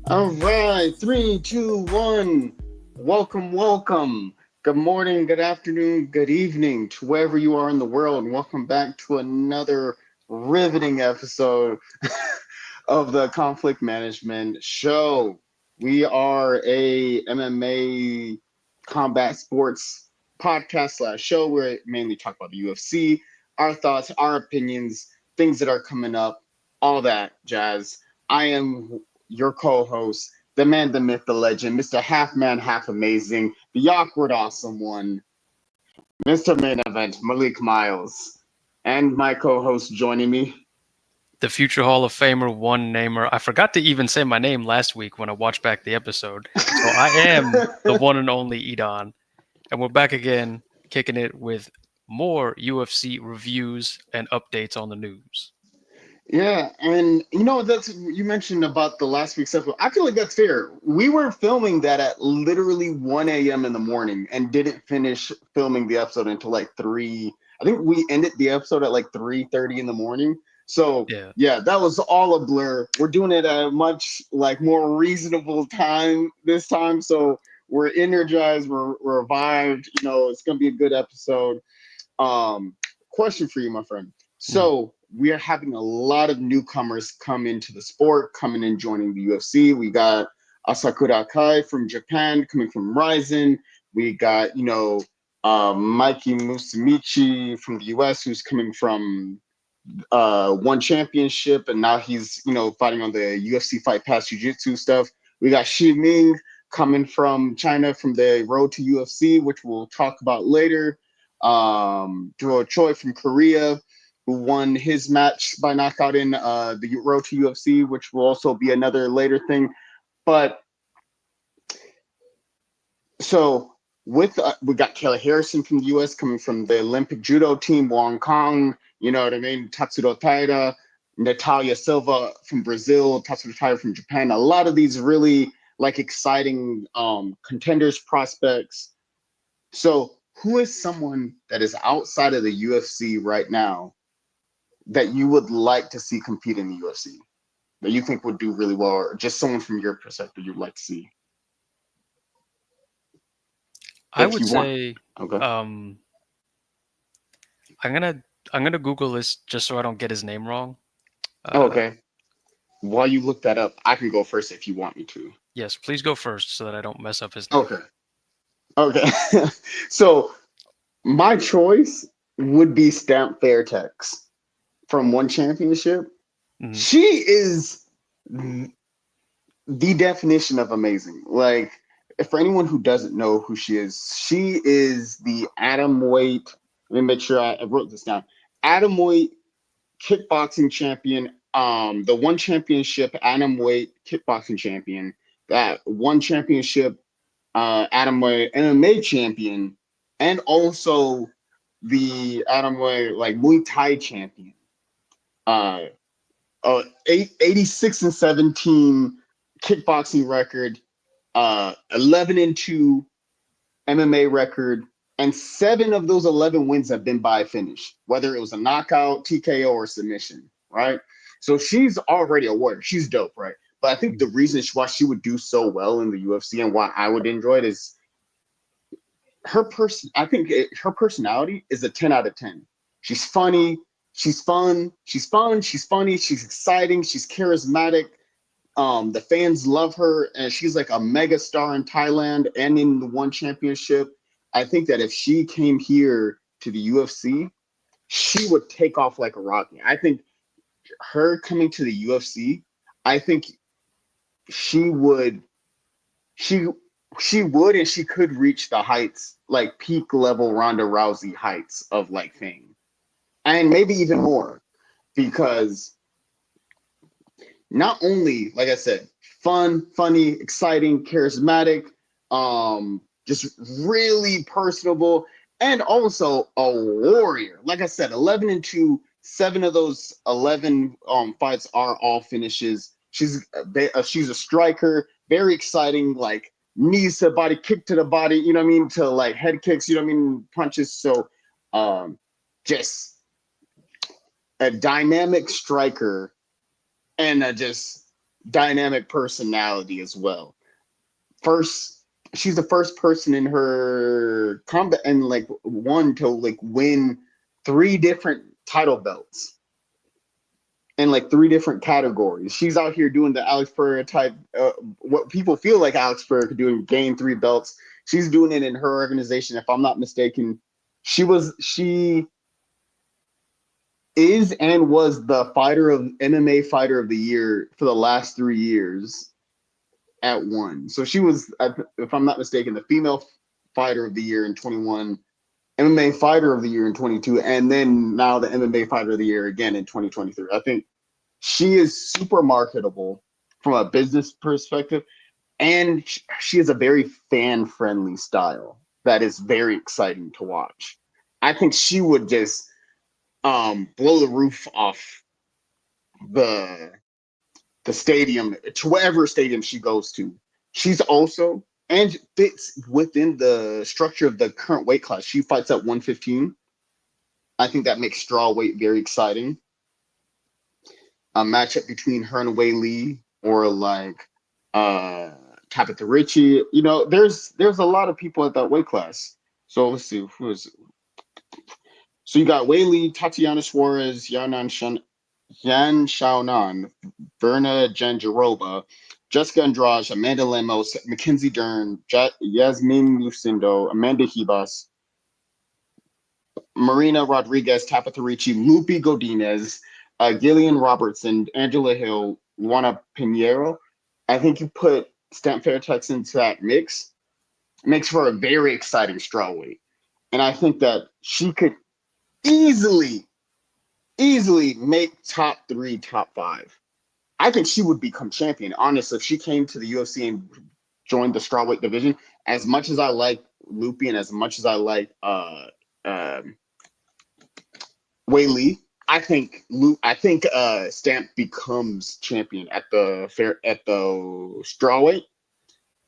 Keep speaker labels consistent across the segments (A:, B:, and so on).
A: All right, three, two, one. Welcome, welcome. Good morning, good afternoon, good evening to wherever you are in the world. Welcome back to another riveting episode of the Conflict Management Show. We are a MMA combat sports podcast slash show where we mainly talk about the UFC, our thoughts, our opinions, things that are coming up, all that jazz. I am your co-host, the man, the myth, the legend, Mr. Half Man, Half Amazing, the awkward, awesome one, Mr. Main Event, Malik Miles, and my co-host joining me.
B: The future Hall of Famer, one namer. I forgot to even say my name last week when I watched back the episode. So I am the one and only Edon. And we're back again, kicking it with more UFC reviews and updates on the news.
A: Yeah, and that's you mentioned about the last week's episode. I feel like that's fair. We were filming that at literally 1 a.m. in the morning and didn't finish filming the episode until like 3. I think we ended the episode at like 3:30 in the morning. So
B: Yeah.
A: yeah, that was all a blur. We're doing it at a much like more reasonable time this time. So we're energized, we're revived. It's gonna be a good episode. Question for you, my friend.
B: Mhm.
A: So we are having a lot of newcomers come into the sport, coming in, joining the UFC. We got Asakura Akai from Japan, coming from Ryzen. We got, Mikey Musamichi from the US, who's coming from one championship, and now he's, fighting on the UFC Fight Pass Jiu-Jitsu stuff. We got Shi Ming coming from China from the Road to UFC, which we'll talk about later. Duo Choi from Korea, who won his match by knockout in the Road to UFC, which will also be another later thing. But so with we got Kelly Harrison from the U.S. coming from the Olympic judo team, Wong Kong, you know what I mean, Tatsuro Taira, Natalia Silva from Brazil, Tatsuro Taira from Japan. A lot of these really like exciting contenders, prospects. So who is someone that is outside of the UFC right now that you would like to see compete in the UFC that you think would do really well, or just someone from your perspective you'd like to see
B: I
A: if
B: would
A: you want?
B: say
A: Okay.
B: um, I'm gonna Google this just so I don't get his name wrong.
A: Oh,
B: Uh,
A: okay. While you look that up, I can go first if you want me to.
B: yes, please go first so that I don't mess up his name.
A: Okay. Okay. So my choice would be Stamp Fairtex from One Championship.
B: Mhm.
A: She is the definition of amazing. Like, for anyone who doesn't know who she is the atom weight. Let me make sure I wrote this down. Atom weight kickboxing champion, the one championship atom weight kickboxing champion, that one championship atom weight MMA champion, and also the atom weight like Muay Thai champion. Uh, 86-17 kickboxing record, 11-2 MMA record, and 7 of those 11 wins have been by finish, whether it was a knockout, TKO, or submission, right? So she's already a warrior. She's dope, right? But I think the reason why she would do so well in the UFC and why I would enjoy it is her person. I think her personality is a 10 out of 10. She's funny. She's fun. She's fun. She's funny. She's exciting. She's charismatic. The fans love her, and she's like a mega star in Thailand and in the one championship. I think that if she came here to the UFC, she would take off like a rocket. I think her coming to the UFC, I think she would, she she would, and she could reach the heights like peak level Ronda Rousey heights of like fame, and maybe even more because not only, like I said, fun, funny, exciting, charismatic, just really personable, and also a warrior. Like I said, 11-2, 7 of those 11 fights are all finishes. She's a striker, very exciting, like knees to the body, kick to the body, you know what I mean, to like head kicks, you know what I mean, punches. So um, just a dynamic striker and just dynamic personality as well. First, she's the first person in her combat and like one to like win three different title belts in like three different categories. She's out here doing the Alex Pereira type, what people feel like Alex Pereira could do and gain three belts. She's doing it in her organization. If I'm not mistaken, she is and was the fighter of MMA fighter of the year for the last 3 years at one. So she was, if I'm not mistaken, the female fighter of the year in 21, MMA fighter of the year in 22, and then now the MMA fighter of the year again in 2023. I think she is super marketable from a business perspective, and she has a very fan friendly style that is very exciting to watch. I think she would just blow the roof off the the stadium to whatever stadium she goes to. She's also and fits within the structure of the current weight class. She fights at 115. I think that makes straw weight very exciting. A matchup between her and Wei Lee or like uh Tabitha Ritchie. You know, there's a lot of people at that weight class. So let's see who is. So you got Wei Lee, Tatiana Suarez, Yan Xiaonan, Verna Jandiroba, Jessica Andrade, Amanda Lemos, Mackenzie Dern, Yasmin Lucindo, Amanda Hibas, Marina Rodriguez, Tabitha Ricci, Lupe Godinez, Gillian Robertson, Angela Hill, Luana Pinheiro. I think you put Stamp Fairtex into that mix, makes for a very exciting strawweight. And I think that she could easily, easily make top three, top five. I think she would become champion. Honestly, if she came to the UFC and joined the strawweight division, as much as I like Lupe and as much as I like uh, Wei Lee, I think Stamp becomes champion at the strawweight,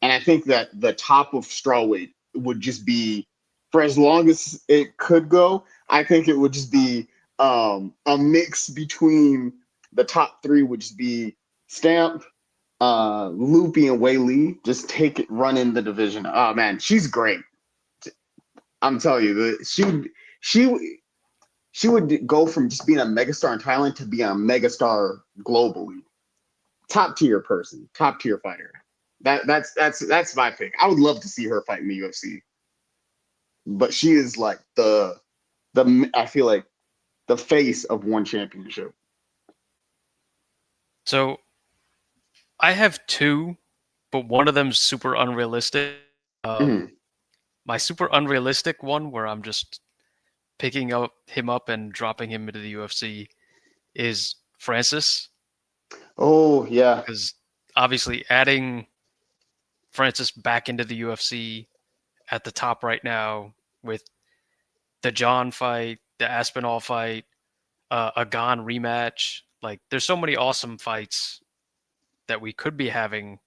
A: and I think that the top of strawweight would just be for as long as it could go. I think it would just be a mix between the top three, would just be Stamp, Loopy, and Wei Lee. Just take it, run in the division. Oh man, she's great. I'm telling you, she she would go from just being a megastar in Thailand to being a megastar globally. Top tier person, top tier fighter. That's my pick. I would love to see her fight in the UFC, but she is like the I feel like the face of one championship.
B: So I have two, but one of them's super unrealistic.
A: Mhm.
B: My super unrealistic one, where I'm just picking him up and dropping him into the UFC, is Francis,
A: Oh yeah,
B: because obviously adding Francis back into the UFC at the top right now with the John fight, the Aspinall fight, a Gane rematch. Like, there's so many awesome fights that we could be having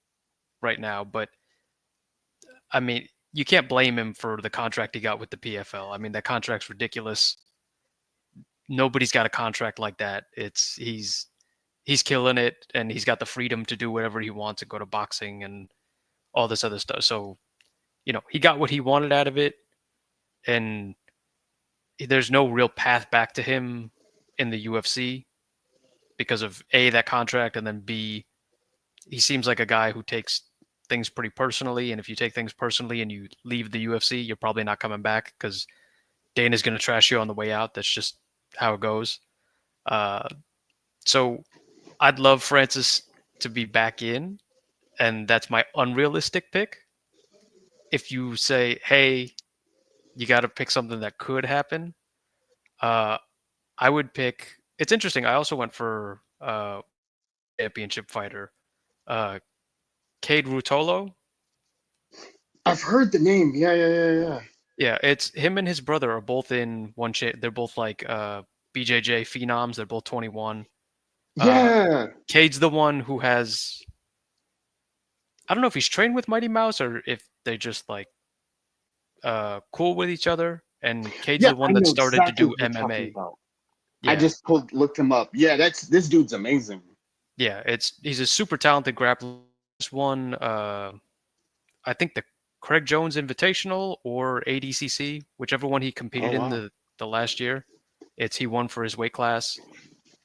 B: right now, but I mean, you can't blame him for the contract he got with the PFL. I mean, that contract's ridiculous. Nobody's got a contract like that. He's killing it, and he's got the freedom to do whatever he wants and go to boxing and all this other stuff. So, he got what he wanted out of it, and there's no real path back to him in the UFC because of A, that contract, and then B, he seems like a guy who takes things pretty personally. And if you take things personally and you leave the UFC, you're probably not coming back because Dana's going to trash you on the way out. That's just how it goes. Uh, so I'd love Francis to be back in, and that's my unrealistic pick. If you say, hey, you got to pick something that could happen, uh, I would pick. It's interesting. I also went for championship fighter, uh, Cade Rutolo.
A: I've heard the name. Yeah, yeah, yeah, yeah.
B: Yeah, it's him and his brother are both in one. They're both like BJJ phenoms. They're both 21. Uh,
A: Yeah.
B: Cade's the one who has. I don't know if he's trained with Mighty Mouse or if they just like cool with each other. And Cade's
A: Yeah,
B: the one
A: I
B: that
A: know
B: started to
A: exactly
B: do
A: what you're talking
B: MMA.
A: about. I
B: Yeah,
A: just looked him up. Yeah, that's this dude's amazing.
B: Yeah, he's a super talented grappler. Just won, I think the Craig Jones Invitational or ADCC, whichever one he
A: Oh
B: competed in
A: wow.
B: the last year. He won for his weight class,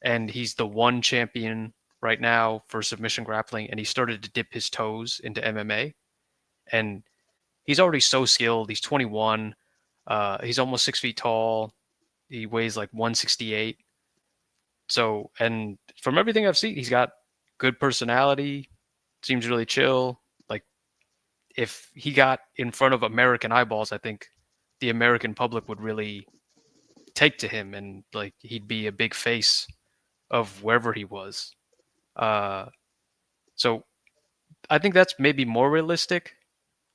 B: and he's the one champion right now for submission grappling. And he started to dip his toes into MMA, and he's already so skilled. He's 21. He's almost 6 feet tall. He weighs like 168. So, and from everything I've seen, he's got good personality. Seems really chill. Like if he got in front of American eyeballs, I think the American public would really take to him, and like he'd be a big face of wherever he was. Uh, so I think that's maybe more realistic.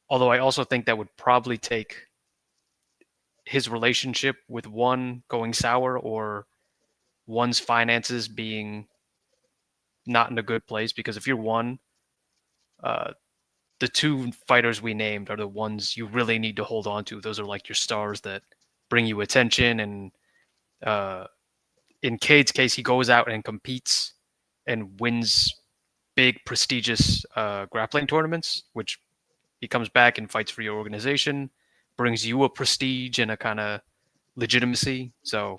B: Although I also think that would probably take his relationship with one going sour or one's finances being not in a good place. Because if you're one, uh, the two fighters we named are the ones you really need to hold on to. Those are like your stars that bring you attention. And uh, in Cade's case, he goes out and competes and wins big, prestigious grappling tournaments, which he comes back and fights for your organization, brings you a prestige and a kind of legitimacy. So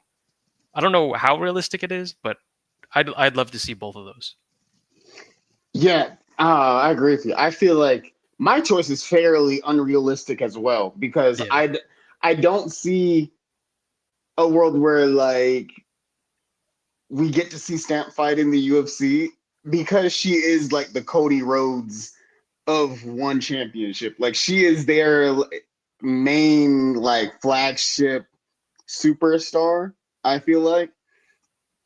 B: I don't know how realistic it is, but I'd love to see both of those.
A: Yeah, I agree with you. I feel like my choice is fairly unrealistic as well because
B: Yeah.
A: I don't see a world where like we get to see Stamp fight in the UFC because she is like the Cody Rhodes of one championship. Like she is their main like flagship superstar. I feel like,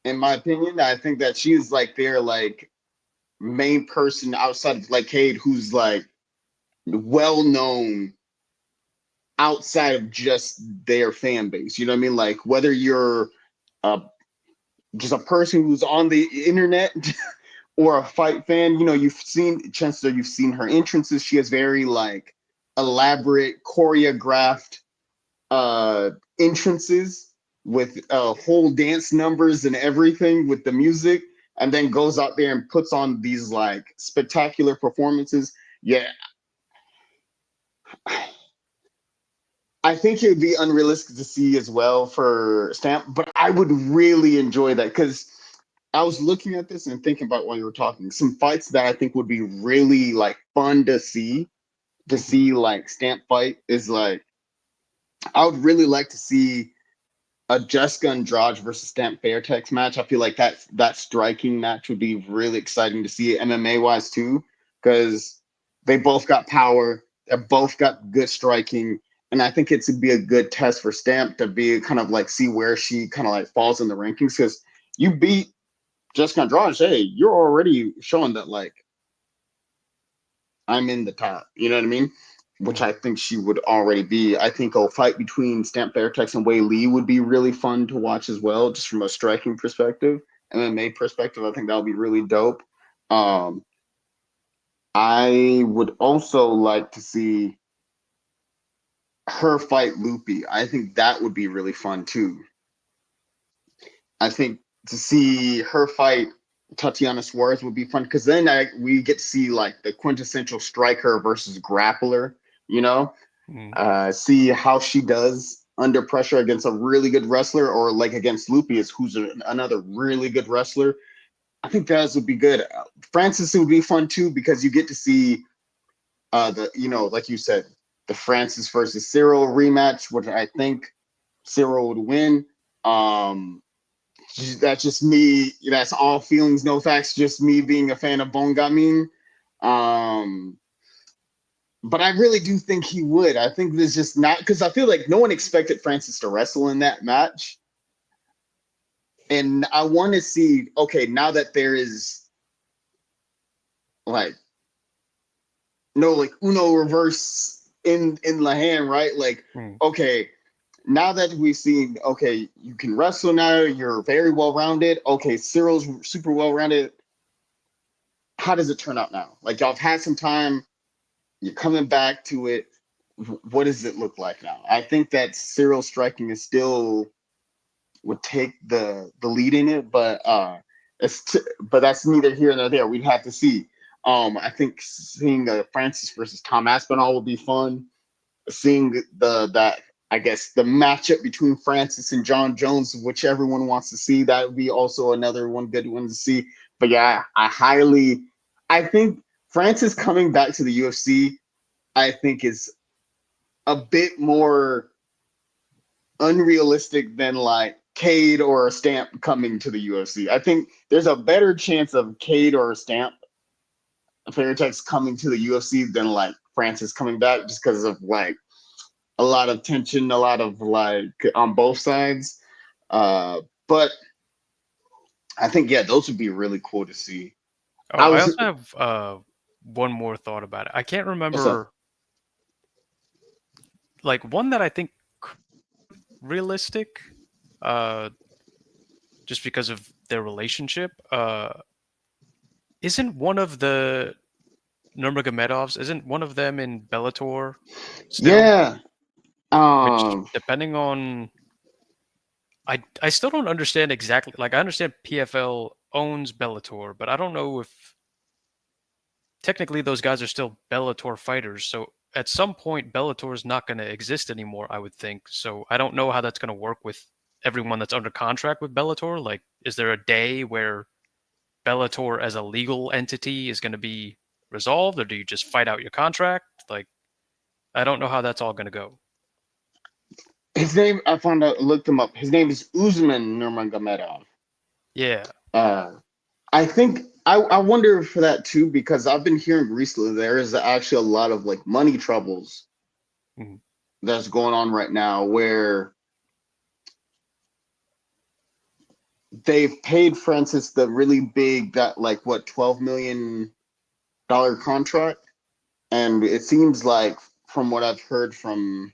A: in my opinion, I think that she is like their like main person outside of like Cade, who's like well known outside of just their fan base. You know what I mean? Like whether you're uh, just a person who's on the internet or a fight fan, you know, you've seen chances are you've seen her entrances. She has very like elaborate choreographed uh entrances with whole dance numbers and everything with the music, and then goes out there and puts on these like spectacular performances. Yeah, I think it would be unrealistic to see as well for Stamp, but I would really enjoy that because I was looking at this and thinking about while you were talking some fights that I think would be really like fun to
B: Mhm.
A: see like Stamp fight is like I would really like to see a Jessica Andrade versus Stamp Fairtex match. I feel like that striking match would be really exciting to see MMA wise too, because they both got power, they both got good striking, and I think it would be a good test for Stamp to be kind of like see where she kind of like falls in the rankings because you beat Jessica Andrade, hey, you're already showing that like I'm in the top. You know what I mean? Which I
B: Mhm.
A: think she would already be. I think a fight between Stamp Fairtex and Wei Lee would be really fun to watch as well, just from a striking perspective, MMA perspective. I think that would be really dope. Um, I would also like to see her fight Loopy. I think that would be really fun too. I think to see her fight Tatiana Suarez would be fun because then we get to see like the quintessential striker versus grappler. You know,
B: Mhm.
A: see how she does under pressure against a really good wrestler or like against Lupius, who's another really good wrestler. I think that would be good. Francis would be fun too because you get to see the like you said the Francis versus Cyril rematch, which I think Cyril would win. Um, that's just me. That's all feelings, no facts. Just me being a fan of Bongamin. Um, but I really do think he would. I think there's just not because I feel like no one expected Francis to wrestle in that match, and I want to see. Okay, now that there is like no like Uno reverse in La hand, right? Like
B: Mhm.
A: okay, now that we've seen okay, you can wrestle now. You're very well rounded. Okay, Cyril's super well rounded. How does it turn out now? Like y'all have had some time. You're coming back to it. What does it look like now? I think that Cyril striking is still would take the lead in it, but But that's neither here nor there. We'd have to see. I think seeing Francis versus Tom Aspinall would be fun. Seeing that, I guess, the matchup between Francis and John Jones, which everyone wants to see, that would be also another one good one to see. But yeah, I think Francis coming back to the UFC, I think is a bit more unrealistic than like Cade or a Stamp coming to the UFC. I think there's a better chance of Cade or a Stamp Fairtex coming to the UFC than like Francis coming back, just because of like a lot of tension, a lot of like on both sides. But I think yeah, those would be really cool to see.
B: Oh,
A: I
B: I
A: was
B: also have one more thought about it. I can't
A: what's up?
B: remember like one that I think realistic, uh, just because of their relationship. Isn't one of the Nurmagomedovs? Isn't one of them in Bellator still?
A: Yeah.
B: Which,
A: Um
B: depending on, I still don't understand exactly. Like, I understand PFL owns Bellator, but I don't know if technically those guys are still Bellator fighters. So at some point, Bellator is not going to exist anymore, I would think. So I don't know how that's going to work with everyone that's under contract with Bellator. Like, is there a day where Bellator as a legal entity is going to be resolved, or do you just fight out your contract? Like, I don't know how that's all going to go.
A: his name I found out looked him up. His name is Usman Nurmagomedov.
B: Yeah.
A: Uh I think I wonder for that too because I've been hearing recently there is actually a lot of like money troubles
B: Mhm.
A: that's going on right now where they've paid Francis the really big that like what $12 million contract, and it seems like from what I've heard from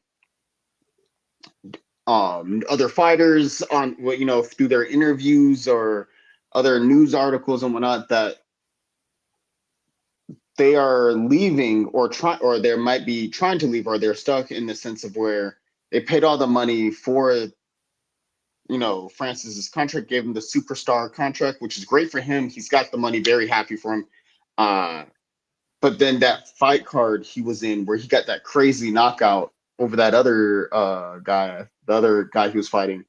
A: other fighters on what through their interviews or other news articles and whatnot that they are leaving or they might be trying to leave or they're stuck in the sense of where they paid all the money for Francis's contract, gave him the superstar contract, which is great for him. He's got the money, very happy for him. Uh, but then that fight card he was in, where he got that crazy knockout over that other guy, the other guy he was fighting.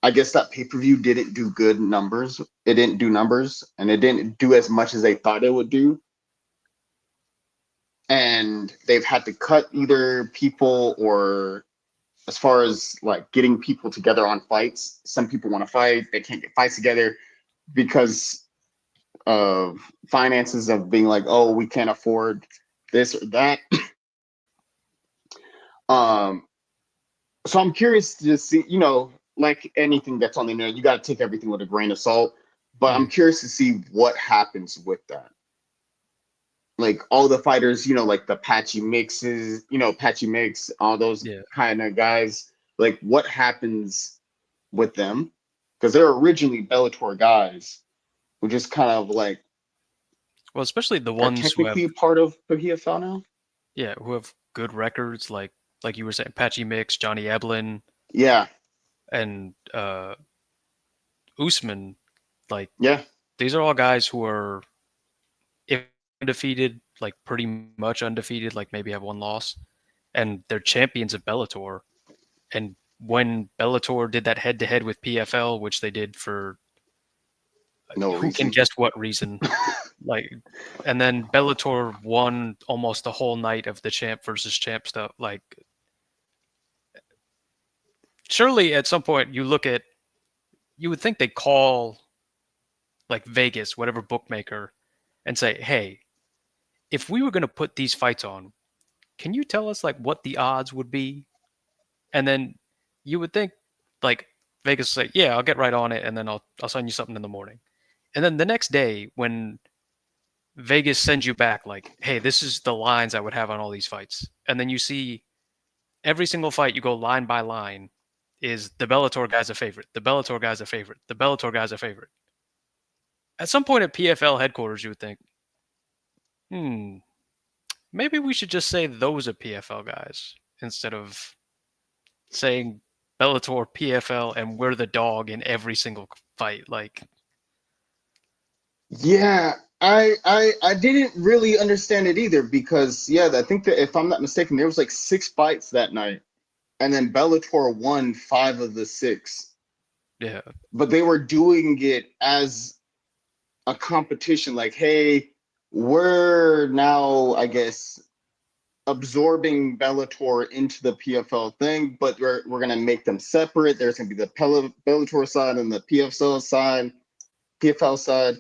A: I guess that pay per view didn't do good numbers. It didn't do numbers, and it didn't do as much as they thought it would do. And they've had to cut either people or as far as like getting people together on fights. Some people want to fight, they can't get fights together because of finances of being like, oh, we can't afford this or that. Um, so I'm curious to see, like anything that's on the internet, you got to take everything with a grain of salt. But I'm
B: Mhm.
A: curious to see what happens with that. Like all the fighters, like the Patchy Mixes, Patchy Mix, all those
B: Yeah.
A: kind of guys. Like what happens with them? Because they're originally Bellator guys who just kind of like
B: Well, especially the
A: are
B: ones who have,
A: technically part of the PFL now.
B: yeah, who have good records, like you were saying, Patchy Mix, Johnny Eblin,
A: Yeah,
B: and Usman. Like,
A: yeah,
B: these are all guys who are, if undefeated, like pretty much undefeated, like maybe have one loss, and they're champions of Bellator. And when Bellator did that head to head with PFL, which they did for
A: no
B: who can
A: reason.
B: guess what reason, like, and then Bellator won almost the whole night of the champ versus champ stuff. Like, surely at some point you would think they call like Vegas, whatever bookmaker, and say, hey, if we were going to put these fights on, can you tell us like what the odds would be? And then you would think like Vegas would say, yeah, I'll get right on it, and then I'll send you something in the morning. And then the next day, when Vegas sends you back like, hey, this is the lines I would have on all these fights, and then you see every single fight, you go line by line, is the Bellator guy's a favorite, the Bellator guy's a favorite, the Bellator guy's a favorite. At some point at PFL headquarters, you would think, hmm, maybe we should just say those are PFL guys instead of saying Bellator, PFL, and we're the dog in every single fight. Like,
A: Yeah, I didn't really understand it either because yeah, I think that if I'm not mistaken, there was like 6 fights that night, and then Bellator won 5 of the 6.
B: Yeah.
A: But they were doing it as a competition, like, hey, we're now, I guess, absorbing Bellator into the PFL thing, but we're gonna make them separate. There's gonna be the Bellator side and the PFL side,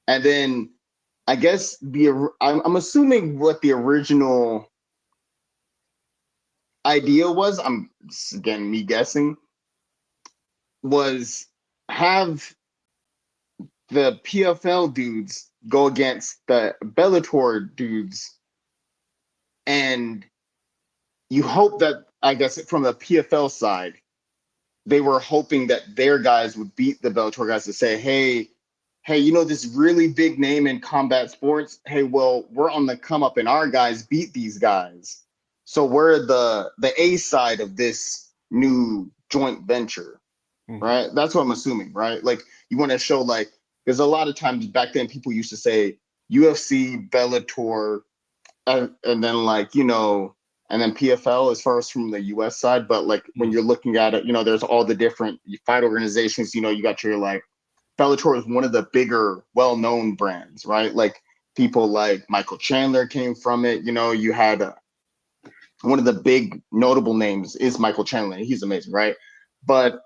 A: and then I guess I'm assuming what the original idea was. I'm again me guessing was have the PFL dudes go against the Bellator dudes, and you hope that I guess from the PFL side they were hoping that their guys would beat the Bellator guys to say, hey, this really big name in combat sports. Hey, well, we're on the come up, and our guys beat these guys, so we're the A side of this new joint venture,
B: Hmm.
A: right? That's what I'm assuming, right? Like you want to show like because a lot of times back then people used to say UFC, Bellator, and then like and then PFL as far as from the US side. But like when you're looking at it, there's all the different fight organizations. You got your like Bellator is one of the bigger, well-known brands, right? Like people like Michael Chandler came from it. You had one of the big notable names is Michael Chandler. He's amazing, right? But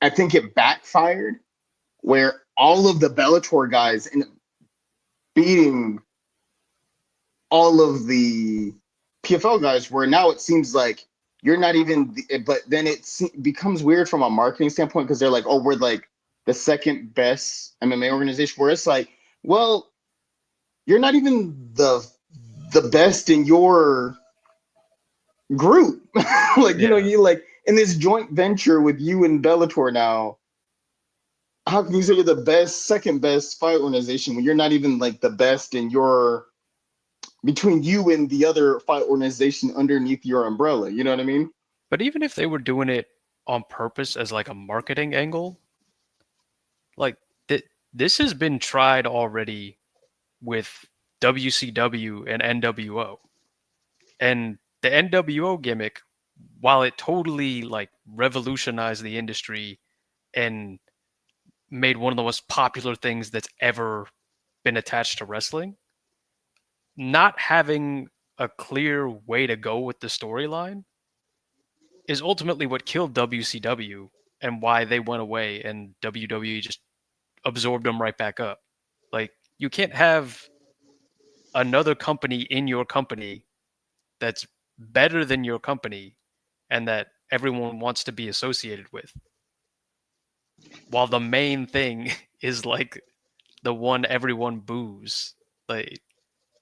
A: I think it backfired where all of the Bellator guys end up beating all of the PFL guys, where now it seems like you're not even, but then becomes weird from a marketing standpoint because they're like, oh, we're like the second best MMA organization, where it's like, well, you're not even the best in your group. Like,
B: Yeah.
A: you like in this joint venture with you and Bellator now, how can you say you're the best, second best fight organization when you're not even like the best in your between you and the other fight organization underneath your umbrella? You know what I mean?
B: But even if they were doing it on purpose as like a marketing angle, like this has been tried already with WCW and NWO. And the NWO gimmick, while it totally like revolutionized the industry and made one of the most popular things that's ever been attached to wrestling, not having a clear way to go with the storyline is ultimately what killed WCW and why they went away and WWE just absorbed them right back up. Like you can't have another company in your company that's better than your company and that everyone wants to be associated with, while the main thing is like the one everyone boos. Like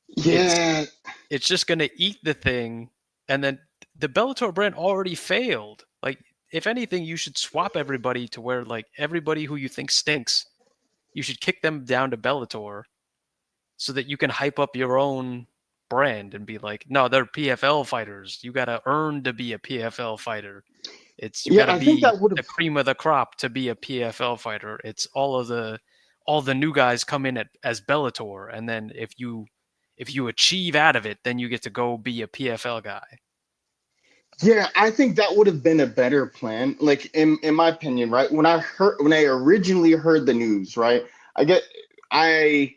B: it's
A: Yeah,
B: it's just gonna eat the thing, and then the Bellator brand already failed. Like if anything, you should swap everybody to where like everybody who you think stinks, you should kick them down to Bellator so that you can hype up your own brand and be like, no, they're PFL fighters. You gotta earn to be a PFL fighter. It's you
A: yeah.
B: gotta
A: I think
B: be
A: that would
B: the
A: have.
B: cream of the crop to be a PFL fighter. It's all the new guys come in as Bellator, and then if you achieve out of it, then you get to go be a PFL guy.
A: Yeah, I think that would have been a better plan. Like in my opinion, right? When I originally heard the news, right? I get I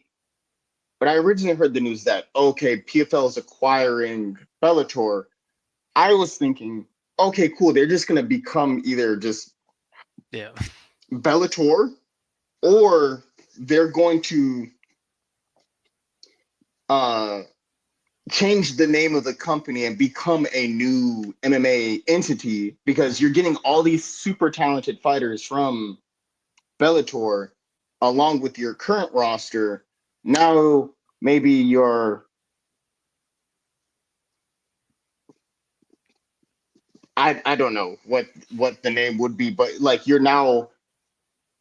A: When I originally heard the news that okay, PFL is acquiring Bellator, I was thinking, okay, cool. They're just gonna become either just
B: Yeah.
A: Bellator or they're going to uh change the name of the company and become a new MMA entity because you're getting all these super talented fighters from Bellator along with your current roster. Now maybe you're I don't know what the name would be, but like you're now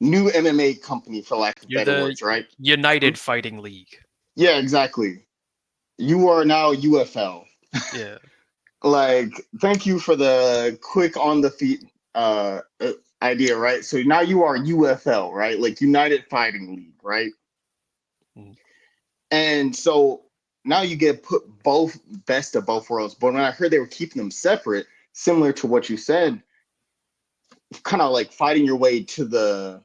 A: new MMA company for lack of
B: You're
A: better
B: the
A: words, right?
B: United Fighting League.
A: Yeah, exactly. You are now UFL.
B: Yeah.
A: Like, thank you for the quick on the feet idea, right? So now you are UFL, right? Like United Fighting League, right?
B: Mhm.
A: And so now you get put both best of both worlds. But when I heard they were keeping them separate, similar to what you said, kind of like fighting your way to the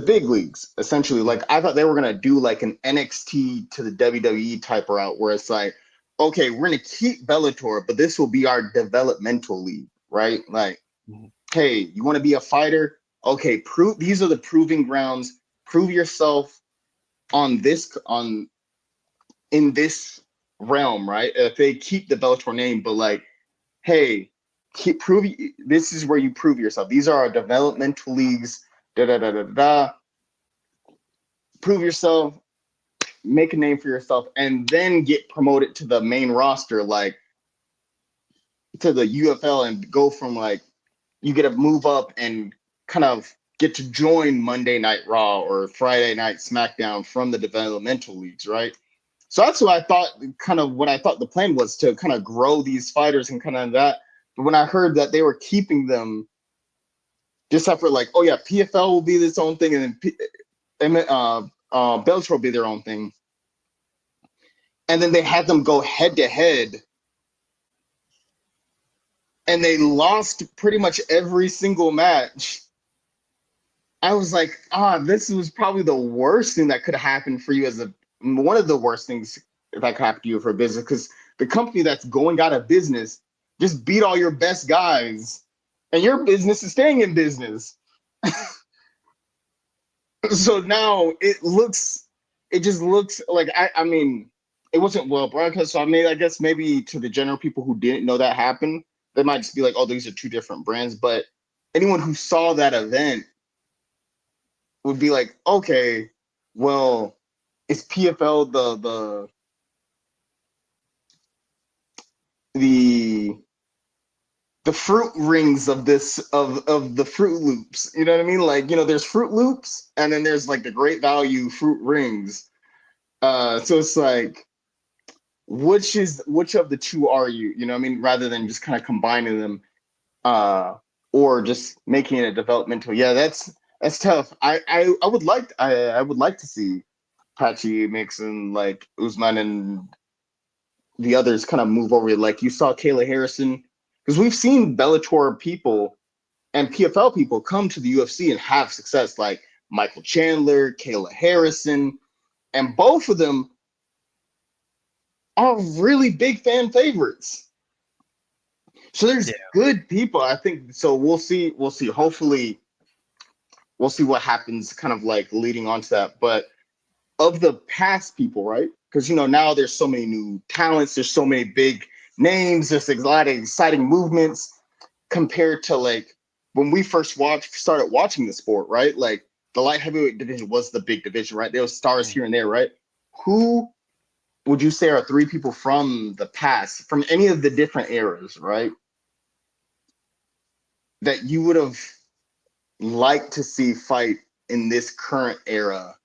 A: big leagues, essentially. Like I thought they were gonna do like an NXT to the WWE type route, where it's like, okay, we're gonna keep Bellator, but this will be our developmental league, right? Like,
B: Mhm.
A: hey, you want to be a fighter? Okay, prove these are the proving grounds. Prove yourself on in this realm, right? If they keep the Bellator name, but like, hey, keep prove this is where you prove yourself. These are our developmental leagues. Da da da da da. Prove yourself, make a name for yourself, and then get promoted to the main roster, like to the UFL, and go from like you get to move up and kind of get to join Monday Night Raw or Friday Night SmackDown from the developmental leagues, right? So that's what I thought, kind of what I thought the plan was to kind of grow these fighters and kind of that. But when I heard that they were keeping them just separate, like, oh yeah, PFL will be its own thing, and then Bellator will be their own thing, and then they had them go head to head, and they lost pretty much every single match. I was like, this was probably the worst thing that could have happened for you as a one of the worst things that could happen to you for a business, because the company that's going out of business just beat all your best guys, and your business is staying in business. So now it just looks like I mean, it wasn't well broadcast. So I mean, I guess maybe to the general people who didn't know that happened, they might just be like, oh, these are two different brands. But anyone who saw that event would be like, okay, well, is PFL the the fruit rings of this of the Fruit Loops? You know what I mean? Like, there's Fruit Loops, and then there's like the Great Value Fruit Rings. So it's like, which of the two are you? You know what I mean? Rather than just kind of combining them, uh, or just making it a developmental. Yeah, that's tough. I would like to see Patchy Mixon, like Usman and the others kind of move over. Like you saw Kayla Harrison, because we've seen Bellator people and PFL people come to the UFC and have success, like Michael Chandler, Kayla Harrison, and both of them are really big fan favorites. So
B: Yeah.
A: there's good people. I think so. We'll see. We'll see. Hopefully, we'll see what happens. Kind of like leading on to that, but of the past people, right? Because now there's so many new talents, there's so many big names, there's a lot of exciting movements compared to like when we first started watching the sport, right? Like the light heavyweight division was the big division, right? There was stars
B: Mhm.
A: here and there, right? Who would you say are three people from the past, from any of the different eras, right? That you would have liked to see fight in this current era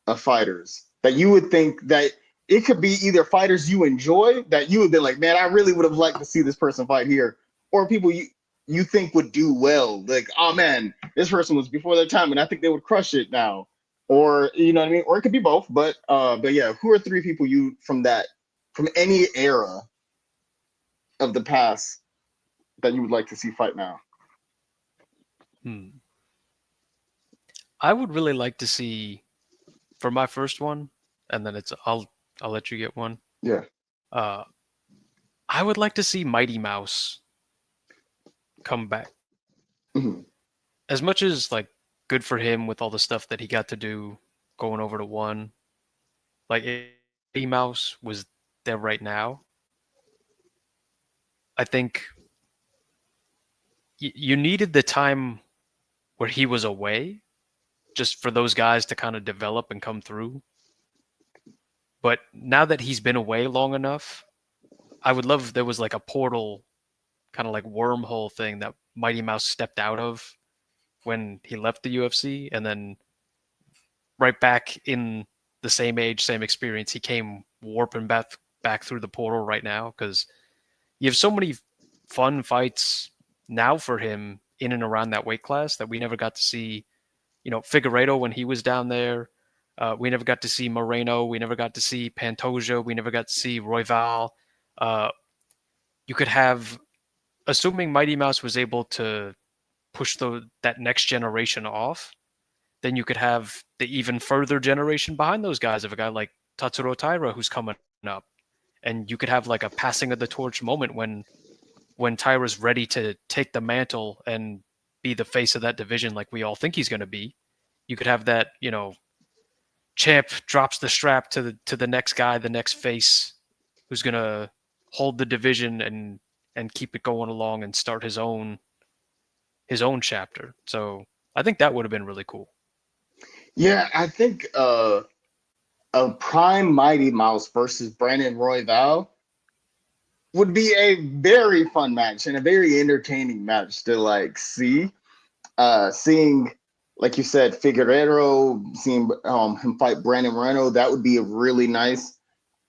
A: of fighters, that you would think that it could be either fighters you enjoy that you would be like, man, I really would have liked to see this person fight here, or people you think would do well, like, oh man, this person was before their time and I think they would crush it now, or you know what I mean, or it could be both, but yeah, who are three people you from any era of the past that you would like to see fight now?
B: Hmm. I would really like to see for my first one, and then I'll let you get one.
A: Yeah.
B: Uh, I would like to see Mighty Mouse come back.
A: Mhm.
B: As much as like good for him with all the stuff that he got to do going over to one, like if Mighty Mouse was there right now, I think you needed the time where he was away just for those guys to kind of develop and come through. But now that he's been away long enough, I would love if there was like a portal kind of like wormhole thing that Mighty Mouse stepped out of when he left the UFC, and then right back in the same age, same experience, he came warping back through the portal right now, because you have so many fun fights now for him in and around that weight class that we never got to see. Figueiredo when he was down there, We never got to see Moreno. We never got to see Pantoja. We never got to see Royval. Uh, you could have, assuming Mighty Mouse was able to push that next generation off, then you could have the even further generation behind those guys of a guy like Tatsuro Taira who's coming up. And you could have like a passing of the torch moment when Taira's ready to take the mantle and be the face of that division like we all think he's going to be. You could have that, champ drops the strap to the next guy, the next face who's going to hold the division and keep it going along and start his own chapter. So I think that would have been really cool.
A: Yeah, I think a prime Mighty Mouse versus Brandon Royval would be a very fun match and a very entertaining match to like see. Seeing, like you said, Figueroa, seeing him fight Brandon Moreno, that would be a really nice.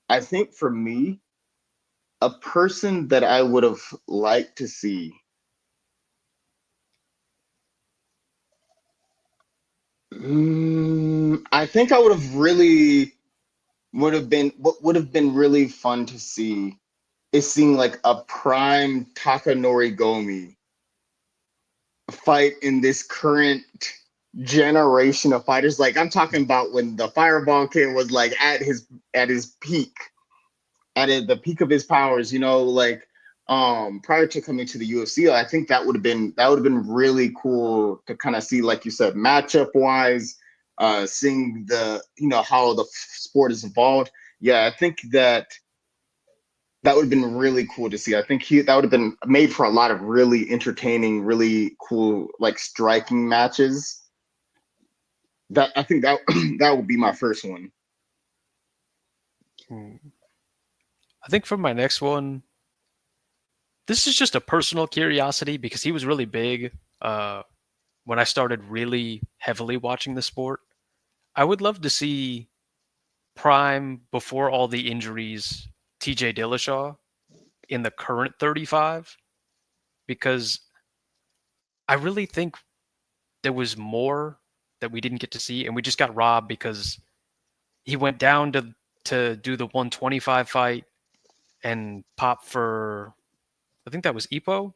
A: I think for me, a person that I would have liked to see. I think I would have been really fun to see is seeing like a prime Takanori Gomi fight in this current generation of fighters. Like I'm talking about when the Fireball Kid was like at his peak, the peak of his powers. Like prior to coming to the UFC, I think that would have been really cool to kind of see, like you said, matchup wise, seeing how the sport has evolved. Yeah, I think that would have been really cool to see. I think that would have been made for a lot of really entertaining, really cool, like striking matches. That I think that that would be my first one.
B: Hmm. I think for my next one, this is just a personal curiosity because he was really big when I started really heavily watching the sport. I would love to see prime before all the injuries TJ Dillashaw in the current 35 because I really think there was more that we didn't get to see and we just got robbed because he went down to do the 125 fight and pop for I think that was Ipo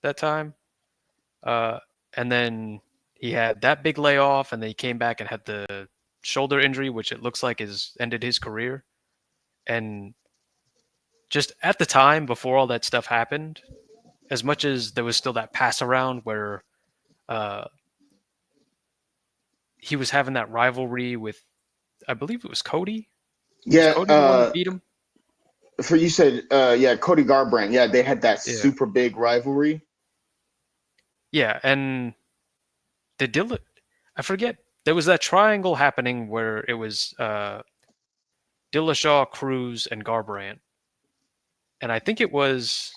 B: that time. Uh, and then he had that big layoff, and then he came back and had the shoulder injury, which it looks like has ended his career. And just at the time before all that stuff happened, as much as there was still that pass around where uh, he was having that rivalry with, I believe it was Cody. Was
A: Yeah,
B: Cody the one that beat him?
A: for you said, yeah, Cody Garbrandt. Yeah, they had that
B: Yeah.
A: super big rivalry.
B: Yeah, and the Dilla, I forget. There was that triangle happening where it was Dillashaw, Cruz, and Garbrandt, and I think it was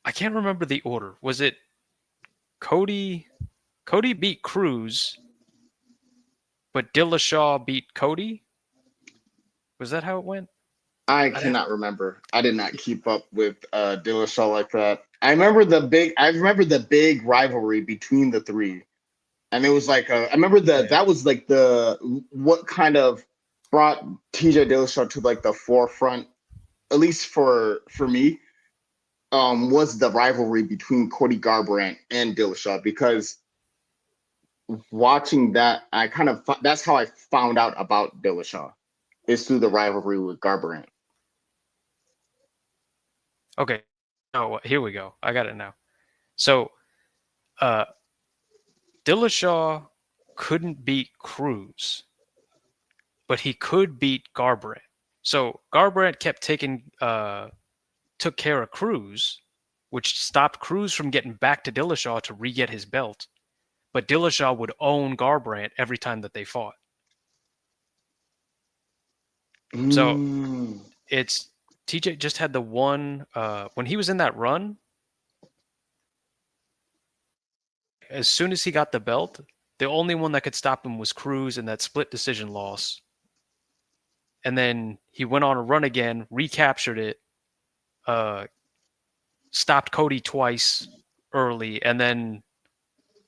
B: I can't remember the order. Was it Cody? Cody beat Cruz, but Dillashaw beat Cody. Was that how it went?
A: I
B: I'd have,
A: cannot remember. I did not keep up with Dillashaw like that. I remember the big rivalry between the three, and it was like I remember
B: yeah.
A: that was like the what kind of brought TJ Dillashaw to like the forefront, at least for me, was the rivalry between Cody Garbrandt and Dillashaw because watching that, that's how I found out about Dillashaw is through the rivalry with Garbrandt.
B: Okay. Oh, here we go. I got it now. So, uh, Dillashaw couldn't beat Cruz, but he could beat Garbrandt. So Garbrandt kept took care of Cruz, which stopped Cruz from getting back to Dillashaw to re-get his belt. But Dillashaw would own Garbrandt every time that they fought. So
A: Mm.
B: it's TJ just had the one when he was in that run. As soon as he got the belt, the only one that could stop him was Cruz in that split decision loss. And then he went on a run again, recaptured it, uh, stopped Cody twice early, and then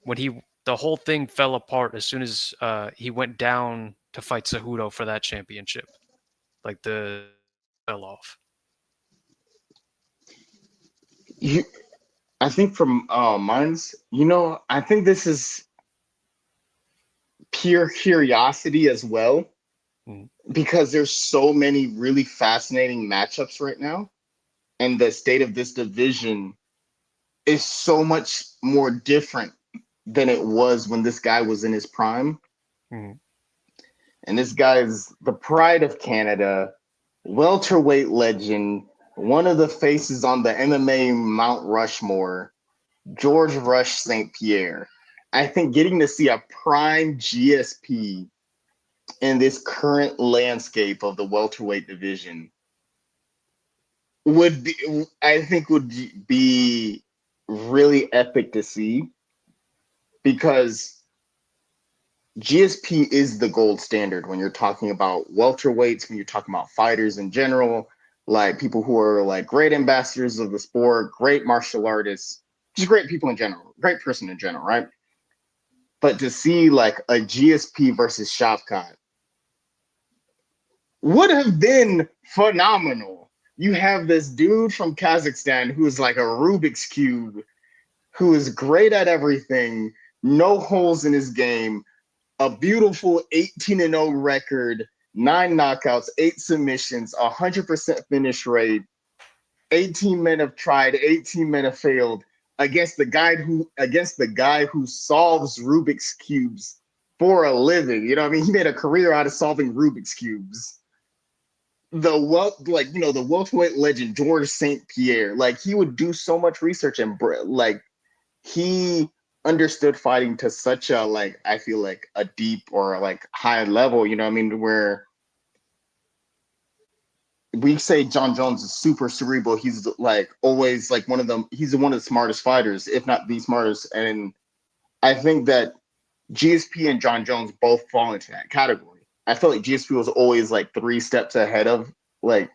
B: when he the whole thing fell apart as soon as he went down to fight Cejudo for that championship. Like the fell off.
A: You, I think from mine's, I think this is pure curiosity as well
B: Mm,
A: because there's so many really fascinating matchups right now, and the state of this division is so much more different than it was when this guy was in his prime.
B: mm,
A: And this guy is the pride of Canada, welterweight legend, one of the faces on the MMA Mount Rushmore, George Rush St. Pierre. I think getting to see a prime GSP in this current landscape of the welterweight division would be, I think, would be really epic to see because GSP is the gold standard when you're talking about welterweights, when you're talking about fighters in general, like people who are like great ambassadors of the sport, great martial artists, just great people in general, great person in general, right? But to see like a GSP versus Shavkat would have been phenomenal. You have this dude from Kazakhstan who is like a Rubik's Cube, who is great at everything, no holes in his game, a beautiful 18-0 record, 9 knockouts, 8 submissions, 100% finish rate, 18 men have tried, 18 men have failed against the guy who solves Rubik's cubes for a living. You know what I mean? He made a career out of solving Rubik's cubes. The welterweight legend George St. Pierre, like he would do so much research and like he understood fighting to such a like I feel like a deep or like high level, you know what I mean, where we say John Jones is super cerebral. He's like always like one of them. He's one of the smartest fighters, if not the smartest. And I think that GSP and John Jones both fall into that category. I feel like GSP was always like 3 steps ahead of like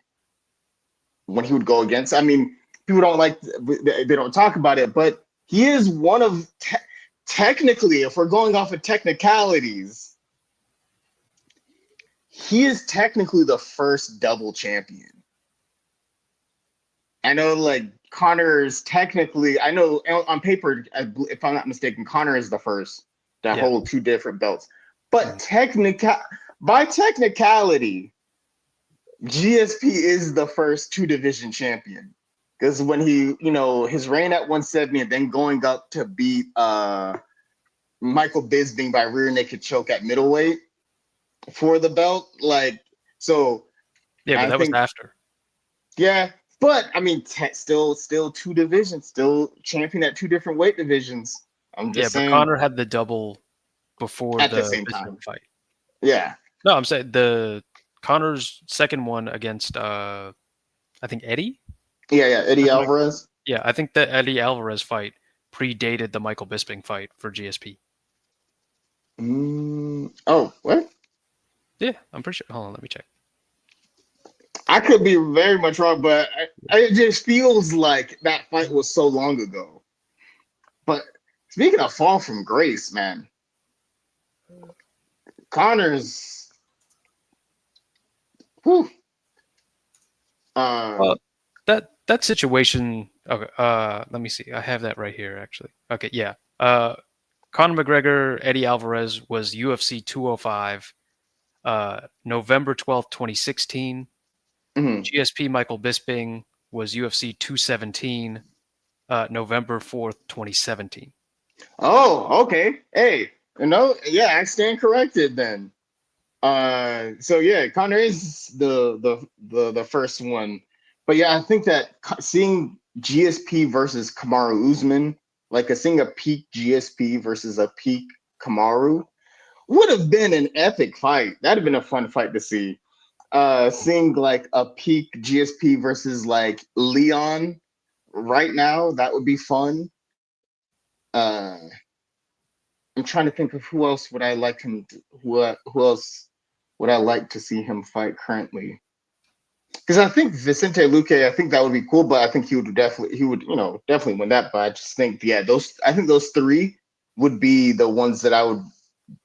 A: when he would go against. I mean, people don't like they don't talk about it, but he is one of technically, if we're going off of technicalities, he is technically the first double champion. I know, like Connor is technically. I know on paper, if I'm not mistaken, Connor is the first to
B: yeah.
A: hold 2 different belts. But
B: Mm,
A: by technicality, GSP is the first 2 division champion because when he, his reign at 170 and then going up to beat Michael Bisping by rear naked choke at middleweight for the belt, like so.
B: yeah, but
A: I
B: that was
A: think
B: after.
A: yeah, but I mean, still 2 divisions, still champion at 2 different weight divisions. I'm
B: Yeah,
A: just
B: but
A: saying
B: Connor had the double before
A: at the
B: the
A: same
B: Bisping
A: time.
B: fight.
A: Yeah,
B: No, I'm saying the Connor's second one against I think Eddie.
A: yeah. Eddie
B: That's what
A: Alvarez.
B: yeah, I think the Eddie Alvarez fight predated the Michael Bisping fight for GSP.
A: Oh, what?
B: Yeah, I'm pretty sure. Hold on, let me check.
A: I could be very much wrong, but it just feels like that fight was so long ago. But speaking of fall from grace, man, Connor's. Whew,
B: Well,
A: um,
B: that situation. Okay, let me see. I have that right here actually. Okay, yeah. Conor McGregor, Eddie Alvarez was UFC 205, November 12th, 2016.
A: mhm.
B: GSP Michael Bisping was UFC 217, November 4th, 2017.
A: Oh, okay. Hey, yeah, I stand corrected then. So yeah, Connor is the first one, but yeah, I think that seeing GSP versus Kamaru Usman, like seeing a peak GSP versus a peak Kamaru, would have been an epic fight. That'd have been a fun fight to see. Seeing like a peak GSP versus like Leon right now, that would be fun. Uh, I'm trying to think of who else would I like him to, who else would I like to see him fight currently? Because I think Vicente Luque, I think that would be cool, but I think he would definitely win that. But I just think, yeah, I think those three. would be the ones that I would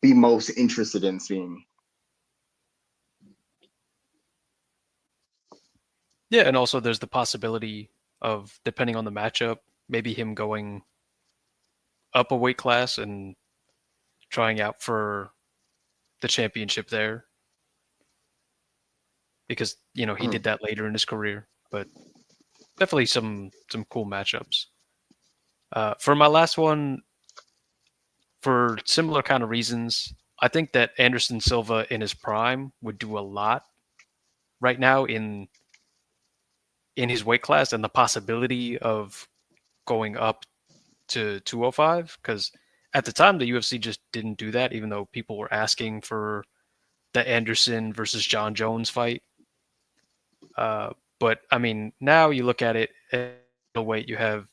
A: be most interested in seeing.
B: Yeah, and also there's the possibility of, depending on the matchup, maybe him going up a weight class and trying out for the championship there, because he did that later in his career. But definitely some cool matchups. For my last one, for similar kind of reasons, I think that Anderson Silva in his prime would do a lot right now in his weight class, and the possibility of going up to 205, because at the time the UFC just didn't do that, even though people were asking for the Anderson versus John Jones fight. But I mean, now you look at it at weight, you have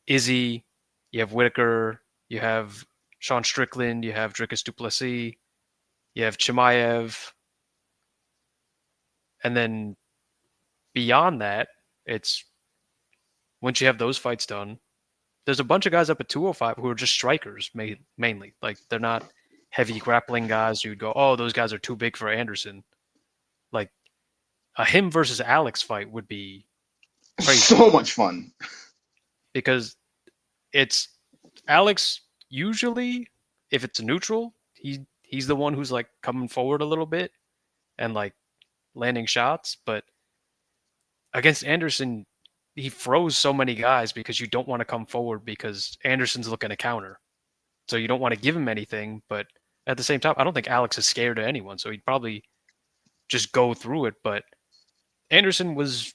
B: Izzy, you have Whitaker, you have Sean Strickland, you have Dricus Duplessis, you have Chimaev, and then beyond that, it's once you have those fights done, there's a bunch of guys up at 205 who are just strikers mainly. Like they're not heavy grappling guys who'd go, oh, those guys are too big for Anderson. Like a him versus Alex fight would be crazy
A: So much fun.
B: because it's Alex usually, if it's neutral, he's the one who's like coming forward a little bit and like landing shots, but against Anderson, he froze so many guys because you don't want to come forward because Anderson's looking to counter. So you don't want to give him anything, but at the same time, I don't think Alex is scared of anyone, so he'd probably just go through it. But Anderson was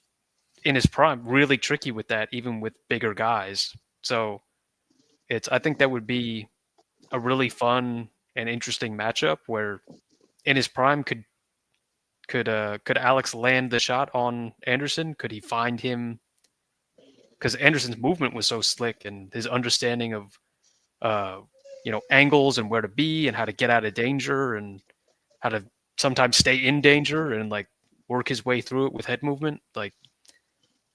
B: in his prime really tricky with that, even with bigger guys. So I think that would be a really fun and interesting matchup where in his prime could Alex land the shot on Anderson? Could he find him? Because Anderson's movement was so slick and his understanding of uh, angles and where to be and how to get out of danger and how to sometimes stay in danger and like work his way through it with head movement. Like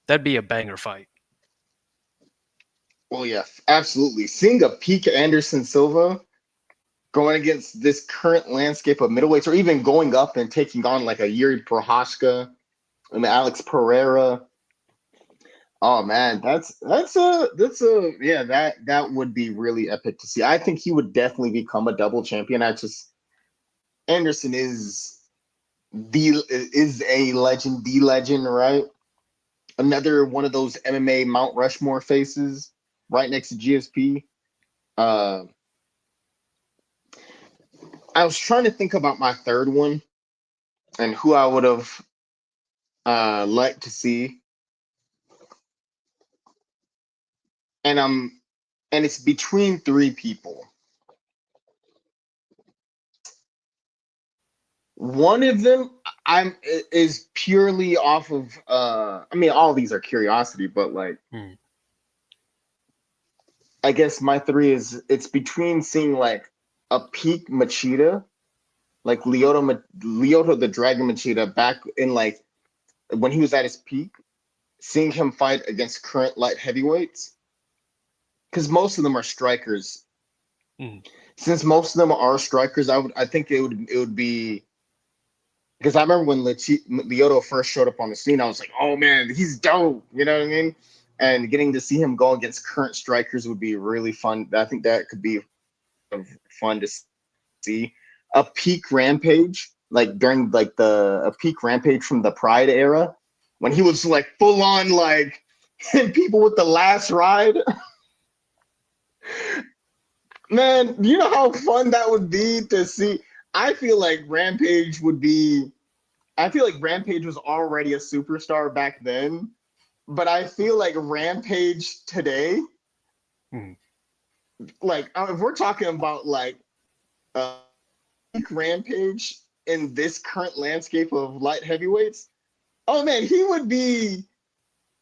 B: that'd be a banger fight.
A: Well, yeah, absolutely. Seeing a peak Anderson Silva going against this current landscape of middleweights, or even going up and taking on like a Yuri Prohashka and Alex Pereira. Oh man, that's a yeah, that would be really epic to see. I think he would definitely become a double champion. I just Anderson is a legend, the legend, right? Another one of those MMA Mount Rushmore faces right next to GSP. Uh, I was trying to think about my third one and who I would have liked to see, and it's between three people. One of them I'm is purely off of I mean all these are curiosity, but like
B: Hmm.
A: I guess my three is it's between seeing like a peak Machida, like Lyoto the Dragon Machida back in like when he was at his peak, seeing him fight against current light heavyweights, because most of them are strikers.
B: Hmm.
A: Since most of them are strikers, I think it would be because I remember when Lyoto first showed up on the scene, I was like, oh man, he's dope. You know what I mean? And getting to see him go against current strikers would be really fun. I think that could be fun to see. A peak Rampage, like during like a peak Rampage from the Pride era, when he was like full on like hitting people with the last ride. Man, you know how fun that would be to see. I feel like Rampage would be I feel like Rampage was already a superstar back then, but I feel like Rampage today,
B: Hmm.
A: like if we're talking about like uh, Rampage in this current landscape of light heavyweights, oh man, he would be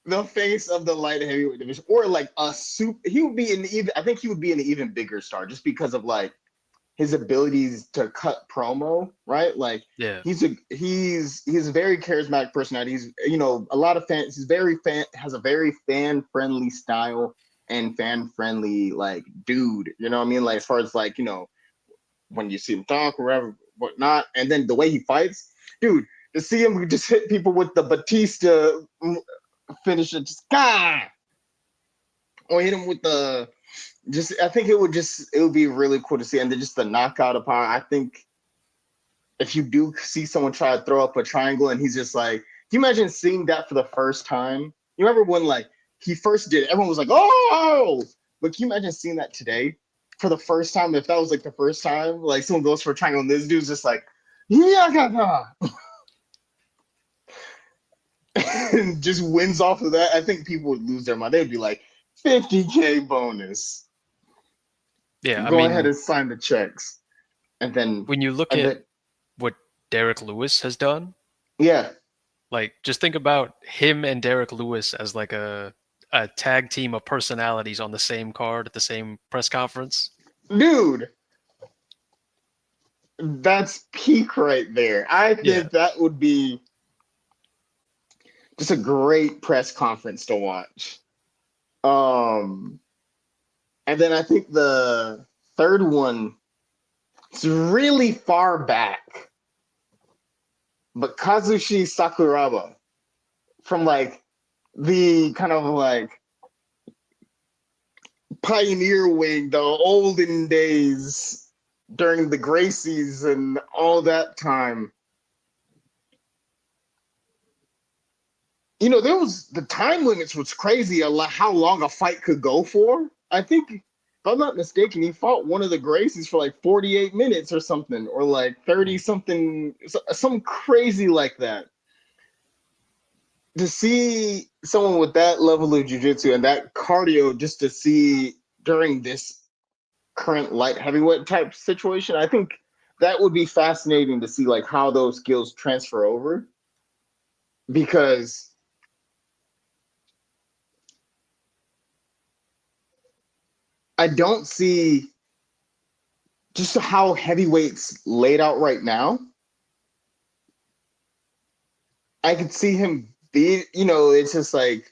A: the face of the light heavyweight division, or like a soup. He would be an even. I think he would be an even bigger star just because of like his abilities to cut promo, right? Like
B: Yeah.
A: he's a very charismatic personality. He's a lot of fans. He's very fan has a very fan friendly style. and fan friendly like dude. You know what I mean? Like as far as like when you see him talk or whatever, whatnot, and then the way he fights, dude. To see him just hit people with the Batista finisher, just or hit him with the just. I think it would be really cool to see, and then just the knockout of power. I think if you do see someone try to throw up a triangle and he's just like, can you imagine seeing that for the first time? You remember when like he first did it, everyone was like, oh, but can you imagine seeing that today for the first time? If that was like the first time, like someone goes for a triangle and this dude's just like, yeah, and just wins off of that, I think people would lose their mind. They'd be like, 50K bonus.
B: Yeah, I
A: Go ahead
B: mean,
A: and sign the checks. And then,
B: when you look
A: and
B: at
A: then,
B: what Derek Lewis has done,
A: yeah,
B: like just think about him and Derek Lewis as like a tag team of personalities on the same card at the same press conference.
A: dude, that's peak right there. I
B: Yeah,
A: think that would be just a great press conference to watch. Um, and then I think the third one is really far back, but Kazushi Sakuraba from like the kind of like pioneer wing, the olden days during the Gracies and all that time. There was the time limits was crazy. How long a fight could go for. I think, if I'm not mistaken, he fought one of the Gracies for like 48 minutes or something, or like 30 something, some crazy like that. To see someone with that level of jujitsu and that cardio, just to see during this current light heavyweight type situation, I think that would be fascinating to see like how those skills transfer over because I don't see just how heavyweights laid out right now. I could see him be, it's just like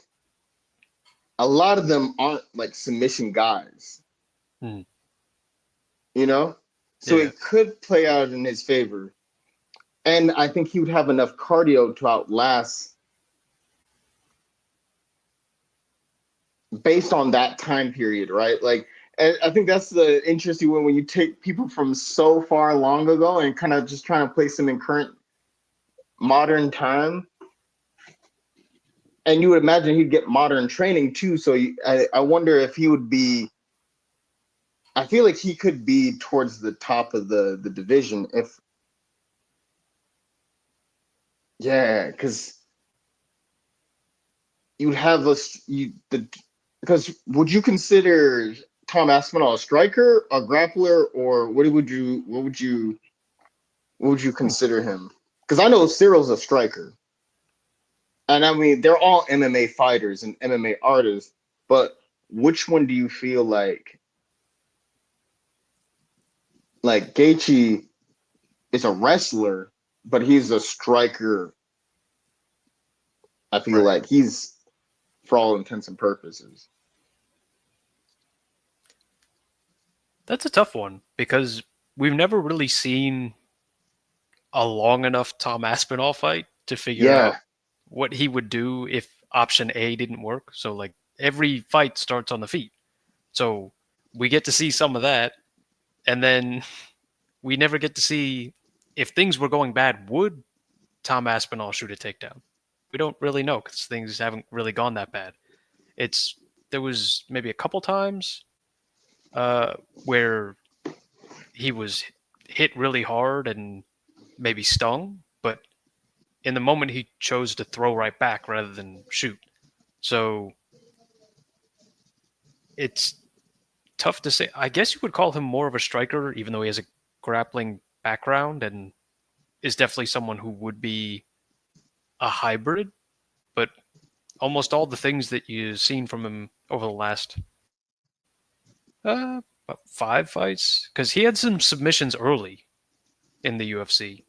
A: a lot of them aren't like submission guys,
B: hmm.
A: you know? So
B: Yeah,
A: it could play out in his favor. And I think he would have enough cardio to outlast based on that time period, right? Like, and I think that's the interesting one when you take people from so far long ago and kind of just trying to place them in current modern time. And you would imagine he'd get modern training too. So I wonder if he would be. I feel like he could be towards the top of the division if, yeah, because you'd have us you the because would you consider Tom Aspinall a striker, a grappler, or what would you
B: hmm.
A: consider him? Because I know Cyril's a striker, and I mean they're all MMA fighters and MMA artists, but which one do you feel like Gaethje is a wrestler, but he's a striker? I feel
B: Right.
A: like he's for all intents and purposes.
B: That's a tough one because we've never really seen a long enough Tom Aspinall fight to figure out
A: Yeah,
B: what he would do if option A didn't work. So like every fight starts on the feet. So we get to see some of that, and then we never get to see if things were going bad, would Tom Aspinall shoot a takedown? We don't really know because things haven't really gone that bad. It's there was maybe a couple times uh, where he was hit really hard and maybe stung, but in the moment he chose to throw right back rather than shoot. So it's tough to say. I guess you would call him more of a striker, even though he has a grappling background and is definitely someone who would be a hybrid. But almost all the things that you've seen from him over the last about 5 fights, because he had some submissions early in the UFC,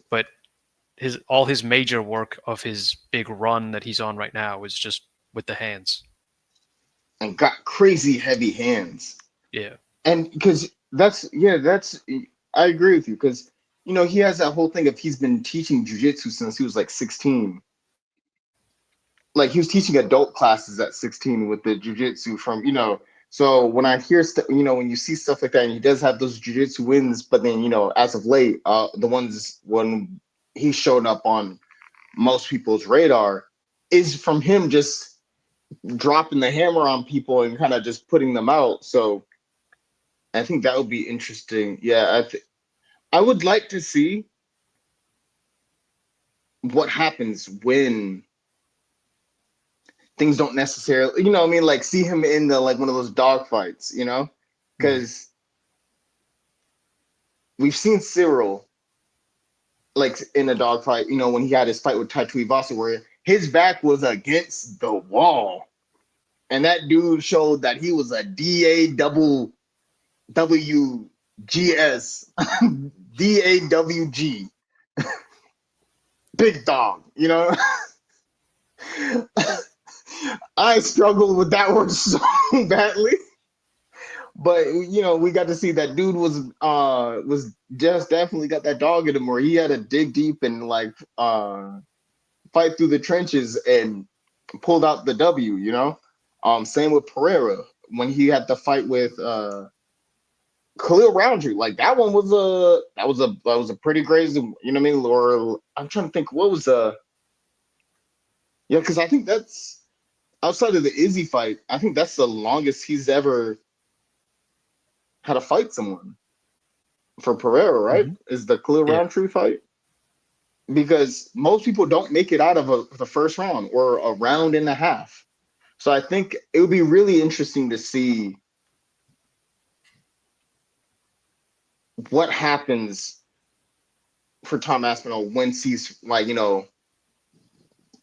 B: but his major work of his big run that he's on right now is just with the hands.
A: and got crazy heavy hands.
B: Yeah.
A: And because that's I agree with you because he has that whole thing of he's been teaching jujitsu since he was like 16. Like he was teaching adult classes at 16 with the jujitsu from So when I hear when you see stuff like that, and he does have those jujitsu wins, but then as of late, the ones when he's shown up on most people's radar is from him just dropping the hammer on people and kind of just putting them out. So I think that would be interesting. Yeah, I would like to see what happens when things don't necessarily, what I mean, like see him in the like one of those dog fights,
B: Mhm.
A: because we've seen Cyril like in a dog fight, when he had his fight with Tai Tuivasa where his back was against the wall, and that dude showed that he was a DAWGS, DAWG, big dog, I struggled with that one so badly. But we got to see that dude was just definitely got that dog in him where he had to dig deep and like fight through the trenches and pulled out the W. Same with Pereira when he had the fight with Khalil Roundtree. Like that was a pretty crazy, what I mean? Or I'm trying to think what was because I think that's outside of the Izzy fight, I think that's the longest he's ever had to fight someone for Pereira, right?
B: Mhm.
A: Is the Khalil
B: Yeah.
A: Roundtree fight? Because most people don't make it out of the first round or a round and a half. So I think it would be really interesting to see what happens for Tom Aspinall once he's like,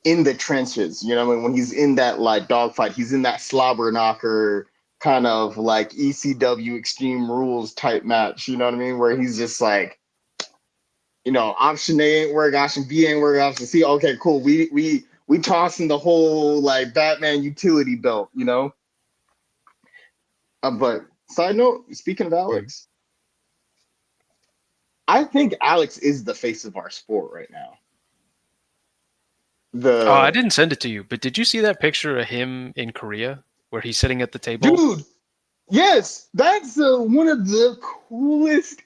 A: in the trenches, what I mean? When he's in that like dogfight, he's in that slobber knocker kind of like ECW Extreme Rules type match, you know what I mean? Where he's just like, option A ain't work, option B ain't work, option C. Okay, cool. We tossing the whole like Batman utility belt. But side note, speaking of
B: Mhm.
A: Alex, I think Alex is the face of our sport right now.
B: Oh, I
A: The
B: didn't send it to you, but did you see that picture of him in Korea where he's sitting at the table?
A: dude, yes, that's one of the coolest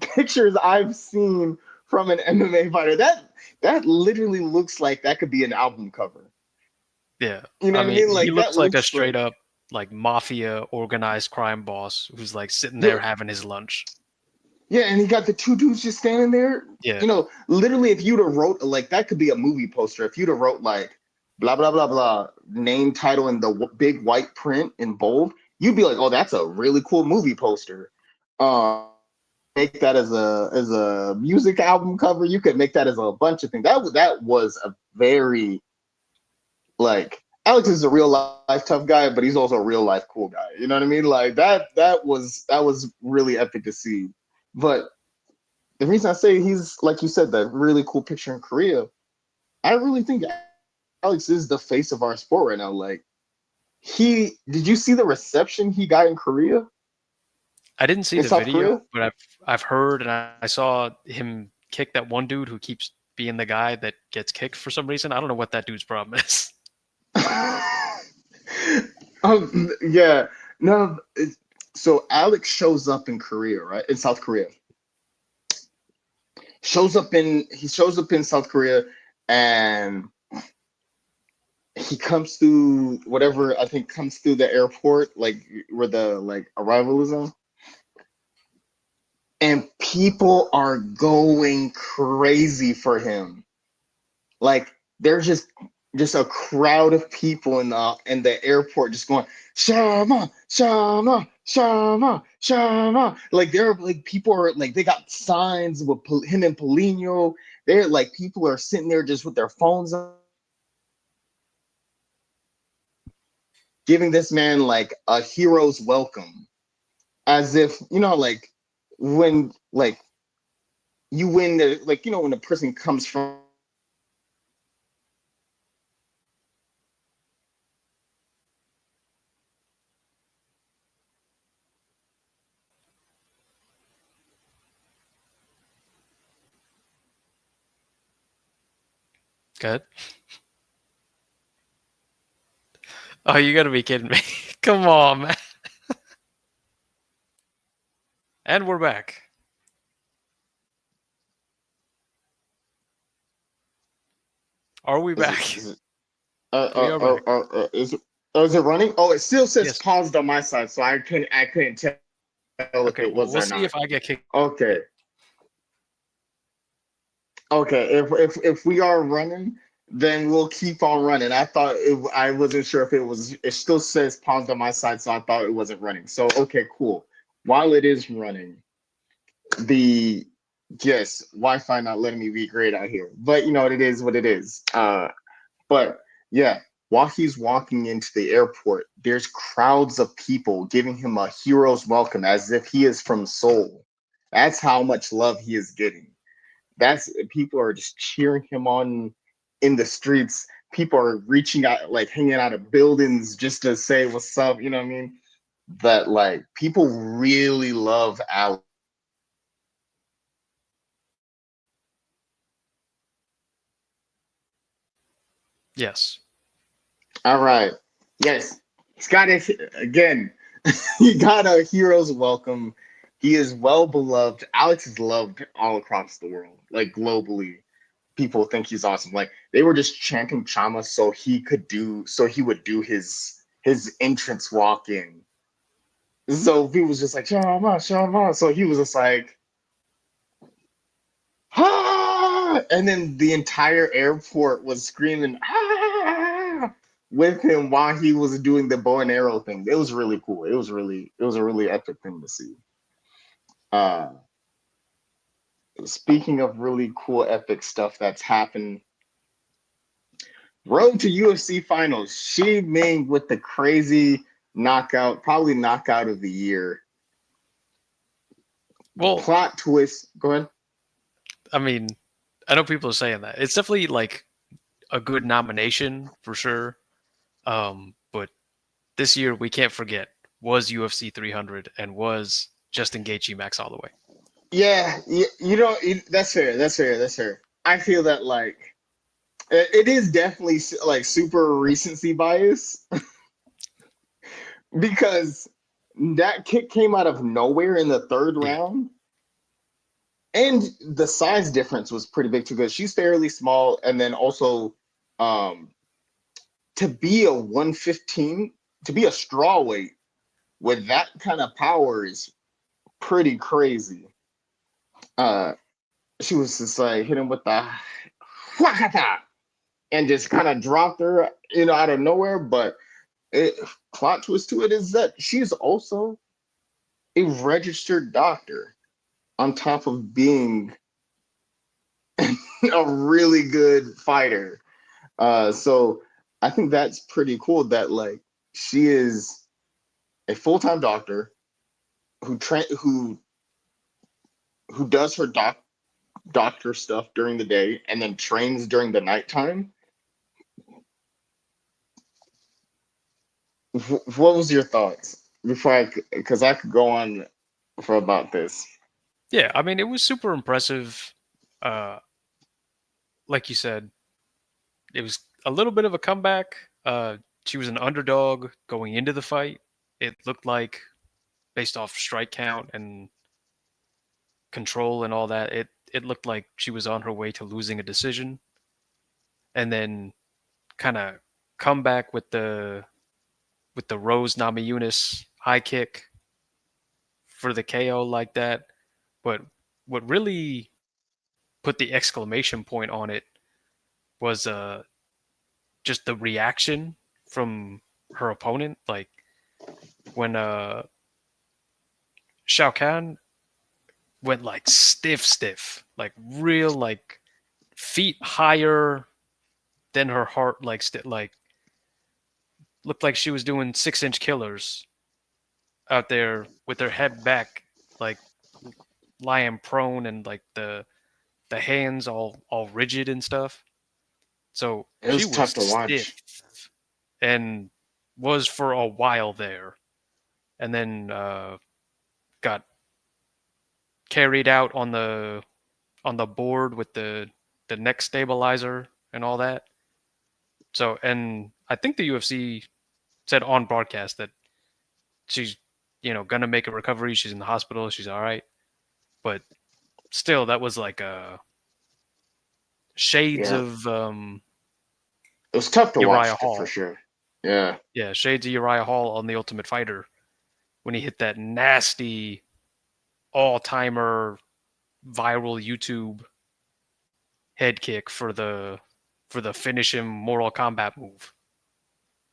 A: pictures I've seen from an MMA fighter. That literally looks like that could be an album cover.
B: Yeah.
A: You know
B: I
A: what I
B: mean,
A: mean?
B: he
A: Like that
B: looks like a
A: looks
B: straight
A: like
B: up like mafia organized crime boss who's like sitting there
A: dude,
B: having his lunch.
A: yeah, and he got the two dudes just standing there.
B: Yeah.
A: Literally, if you'd have wrote like that could be a movie poster. If you'd have wrote like blah blah blah blah name title in the big white print in bold, you'd be like, oh, that's a really cool movie poster. Make that as a music album cover. You could make that as a bunch of things. That was a very like Alex is a real life tough guy, but he's also a real life cool guy. You know what I mean? Like that was really epic to see. But the reason I say he's like you said, that really cool picture in Korea, I really think Alex is the face of our sport right now. Like he did you see the reception he got in Korea?
B: I didn't see
A: In
B: the
A: South
B: video,
A: Korea?
B: but I've heard and I saw him kick that one dude who keeps being the guy that gets kicked for some reason. I don't know what that dude's problem is.
A: Yeah. No, so Alex shows up in Korea, right? In South Korea. He shows up in South Korea and he comes through whatever I think comes through the airport, like where the like arrival is on. And people are going crazy for him. Like there's just a crowd of people in the airport just going Shama, Shama, Shama, Shama. Like they're like people are like they got signs with him and Polino. They're like people are sitting there just with their phones on, giving this man like a hero's welcome, as if like when like you win the like when a person comes from
B: Good. Oh, you gotta be kidding me. Come on, man. And we're back. Are we
A: Is it?
B: back?
A: Is it?
B: We are back.
A: Is it? Oh, is it running? Oh, it still says
B: Yes.
A: paused on my side, so I couldn't tell if
B: Okay.
A: it
B: Well,
A: was
B: we'll
A: or
B: see
A: not.
B: if I get kicked.
A: Okay. Okay, if we are running, then we'll keep on running. I wasn't sure if it was. It still says paused on my side, so I thought it wasn't running. So okay, cool. While it is running, the yes, Wi-Fi not letting me be great out here, but you know it is what it is. But yeah, while he's walking into the airport, there's crowds of people giving him a hero's welcome as if he is from Seoul. That's how much love he is getting. That's people are just cheering him on in the streets. People are reaching out, like hanging out of buildings just to say what's up. You know what I mean? That like people really love Alex.
B: Yes.
A: All right. Yes. He's got it again. He got a hero's welcome. He is well beloved. Alex is loved all across the world, like globally. People think he's awesome. Like they were just chanting Chama so he would do his entrance walk in. So people was just like Chama, Chama. So he was just like, ah! And then the entire airport was screaming ah! With him while he was doing the bow and arrow thing. It was really cool. It was a really epic thing to see. Uh, Speaking of really cool epic stuff that's happened, road to UFC finals. She Ming with the crazy knockout, probably knockout of the year.
B: Well,
A: Plot twist. Go ahead.
B: I mean, I know people are saying that. It's definitely like a good nomination for sure. But this year we can't forget was UFC 300 and was Justin Gaethje Max Holloway.
A: Yeah, you know that's fair. That's fair. That's fair. I feel that like it is definitely like super recency bias because that kick came out of nowhere in the third
B: Yeah.
A: round, and the size difference was pretty big too. Because she's fairly small, and then also um, to be a 115, to be a straw weight with that kind of power is pretty crazy. Uh, she was just like hit him with the and just kind of dropped her, out of nowhere. But it, plot twist to it is that she's also a registered doctor on top of being a really good fighter. So I think that's pretty cool that like she is a full time doctor who does her doctor stuff during the day and then trains during the nighttime. What was your thoughts before because I could go on for about this.
B: Yeah, I mean it was super impressive. Uh like you said, it was a little bit of a comeback. She was an underdog going into the fight. It looked like based off strike count and control and all that, it looked like she was on her way to losing a decision, and then kind of come back with the Rose Namajunas high kick for the KO like that. But what really put the exclamation point on it was just the reaction from her opponent. Like when Shao Kahn went like stiff, like real like feet higher than her heart, like like looked like she was doing 6-inch killers out there with her head back, like lying prone and like the hands all rigid and stuff. So
A: It
B: she
A: was
B: was
A: tough to
B: stiff
A: watch.
B: and was for a while there, and then got carried out on the board with the neck stabilizer. and all that. So, and I think the UFC said on broadcast that she's, gonna make a recovery. She's in the hospital. She's all right. But still, that was like shades
A: Yeah,
B: of
A: it was tough to
B: Uriah
A: watch for
B: Hall.
A: sure. Yeah.
B: Yeah, shades of Uriah Hall on the Ultimate Fighter when he hit that nasty all timer viral YouTube head kick for the finish him Mortal Kombat move.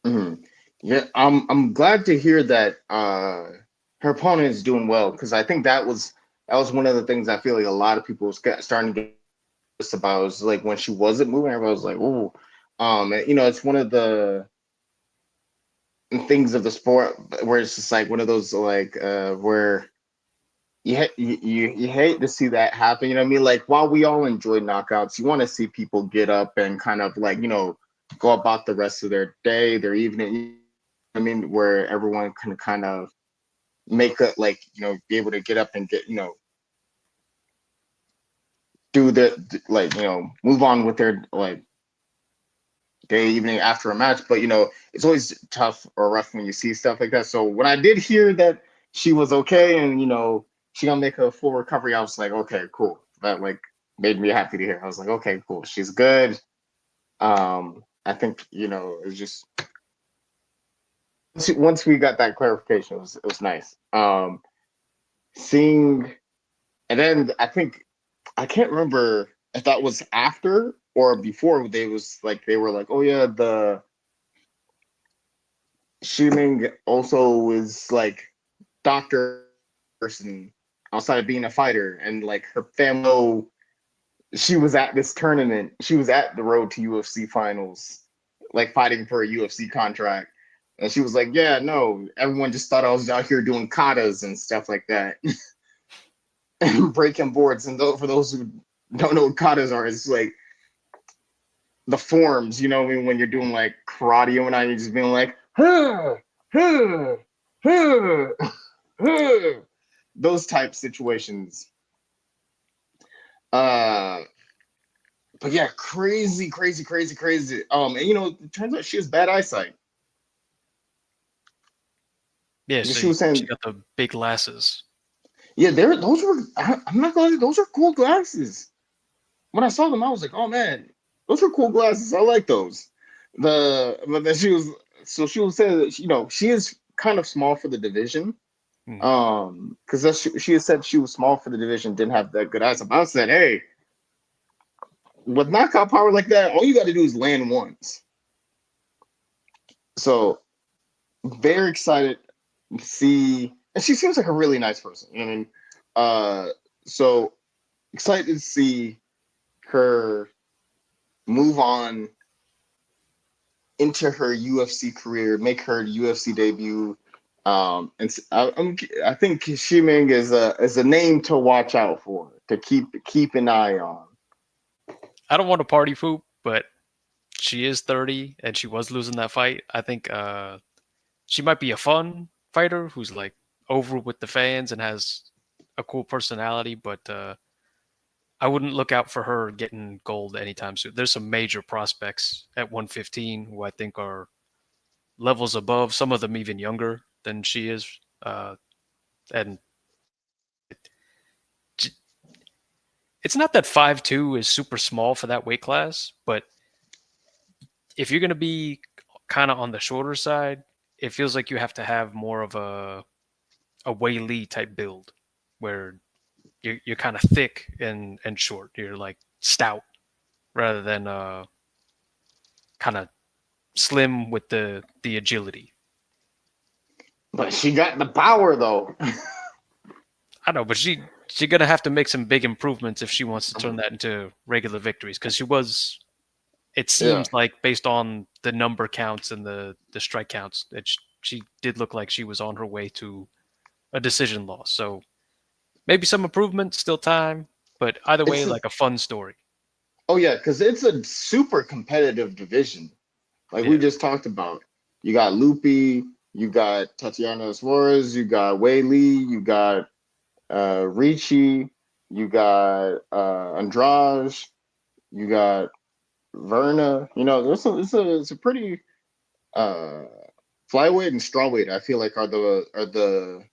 A: Mhm. Yeah, I'm glad to hear that her opponent is doing well because I think that was one of the things I feel like a lot of people was starting to get nervous about was like when she wasn't moving, everybody was like, "Ooh," it's one of the things of the sport where it's just like one of those like where you hate to see that happen. You know what I mean? Like while we all enjoy knockouts, you want to see people get up and kind of like go about the rest of their day, their evening. I mean, where everyone can kind of make a like be able to get up and get do the like move on with their like day evening after a match. But it's always tough or rough when you see stuff like that. So when I did hear that she was okay and she gonna make a full recovery, I was like, okay, cool. That like made me happy to hear. I was like, okay, cool, she's good. I think it's just once we got that clarification, it was nice. Seeing and then I think I can't remember if that was after or before they were like, oh yeah, the Shiming also is like doctor person outside of being a fighter, and like her family. She was at this tournament. She was at the road to UFC finals, like fighting for a UFC contract. And she was like, "Yeah, no, everyone just thought I was out here doing katas and stuff like that, and breaking boards." And for those who don't know what katas are, it's like the forms, when you're doing like karate and whatnot, you're just being like, huh, huh, huh, huh. Those type situations. Uh, but yeah, crazy, crazy, crazy, crazy. And it turns out she has bad eyesight.
B: Yeah,
A: Because
B: so
A: she was
B: she
A: saying,
B: got the big glasses.
A: yeah, those were. I'm not gonna lie, those are cool glasses. When I saw them, I was like, oh man, those are cool glasses. I like those. But then she was saying that she is kind of small for the division.
B: Hmm.
A: Because she had said she was small for the division, didn't have that good eyesight. But I said, hey, with knockout power like that, all you got to do is land once. So very excited to see, and she seems like a really nice person. You know what I mean? So excited to see her move on into her UFC career, make her UFC debut. I think Shiming is a name to watch out for, to keep an eye on.
B: I don't want to party poop, but she is 30 and she was losing that fight. I think she might be a fun fighter who's like over with the fans and has a cool personality, but I wouldn't look out for her getting gold anytime soon. There's some major prospects at 115 who I think are levels above, some of them even younger than she is. And it's not that 5'2" is super small for that weight class, but if you're going to be kind of on the shorter side, it feels like you have to have more of a Wei Lee type build where you're kind of thick and short. You're like stout rather than kind of slim with the agility.
A: But she got the power though.
B: I know, but she's gonna have to make some big improvements if she wants to turn that into regular victories. Because she was, it
A: Yeah.
B: seems like based on the number counts and the strike counts, that she did look like she was on her way to a decision loss. So maybe some improvement, still time, but either way,
A: It's a,
B: like a fun story.
A: oh yeah, because it's a super competitive division. Like we
B: Yeah,
A: just talked about. You got Lupi, you got Tatiana Suarez, you got Wei Lee, you got Ricci, you got Andrade, you got Verna. It's a pretty uh flyweight and strawweight. I feel like are the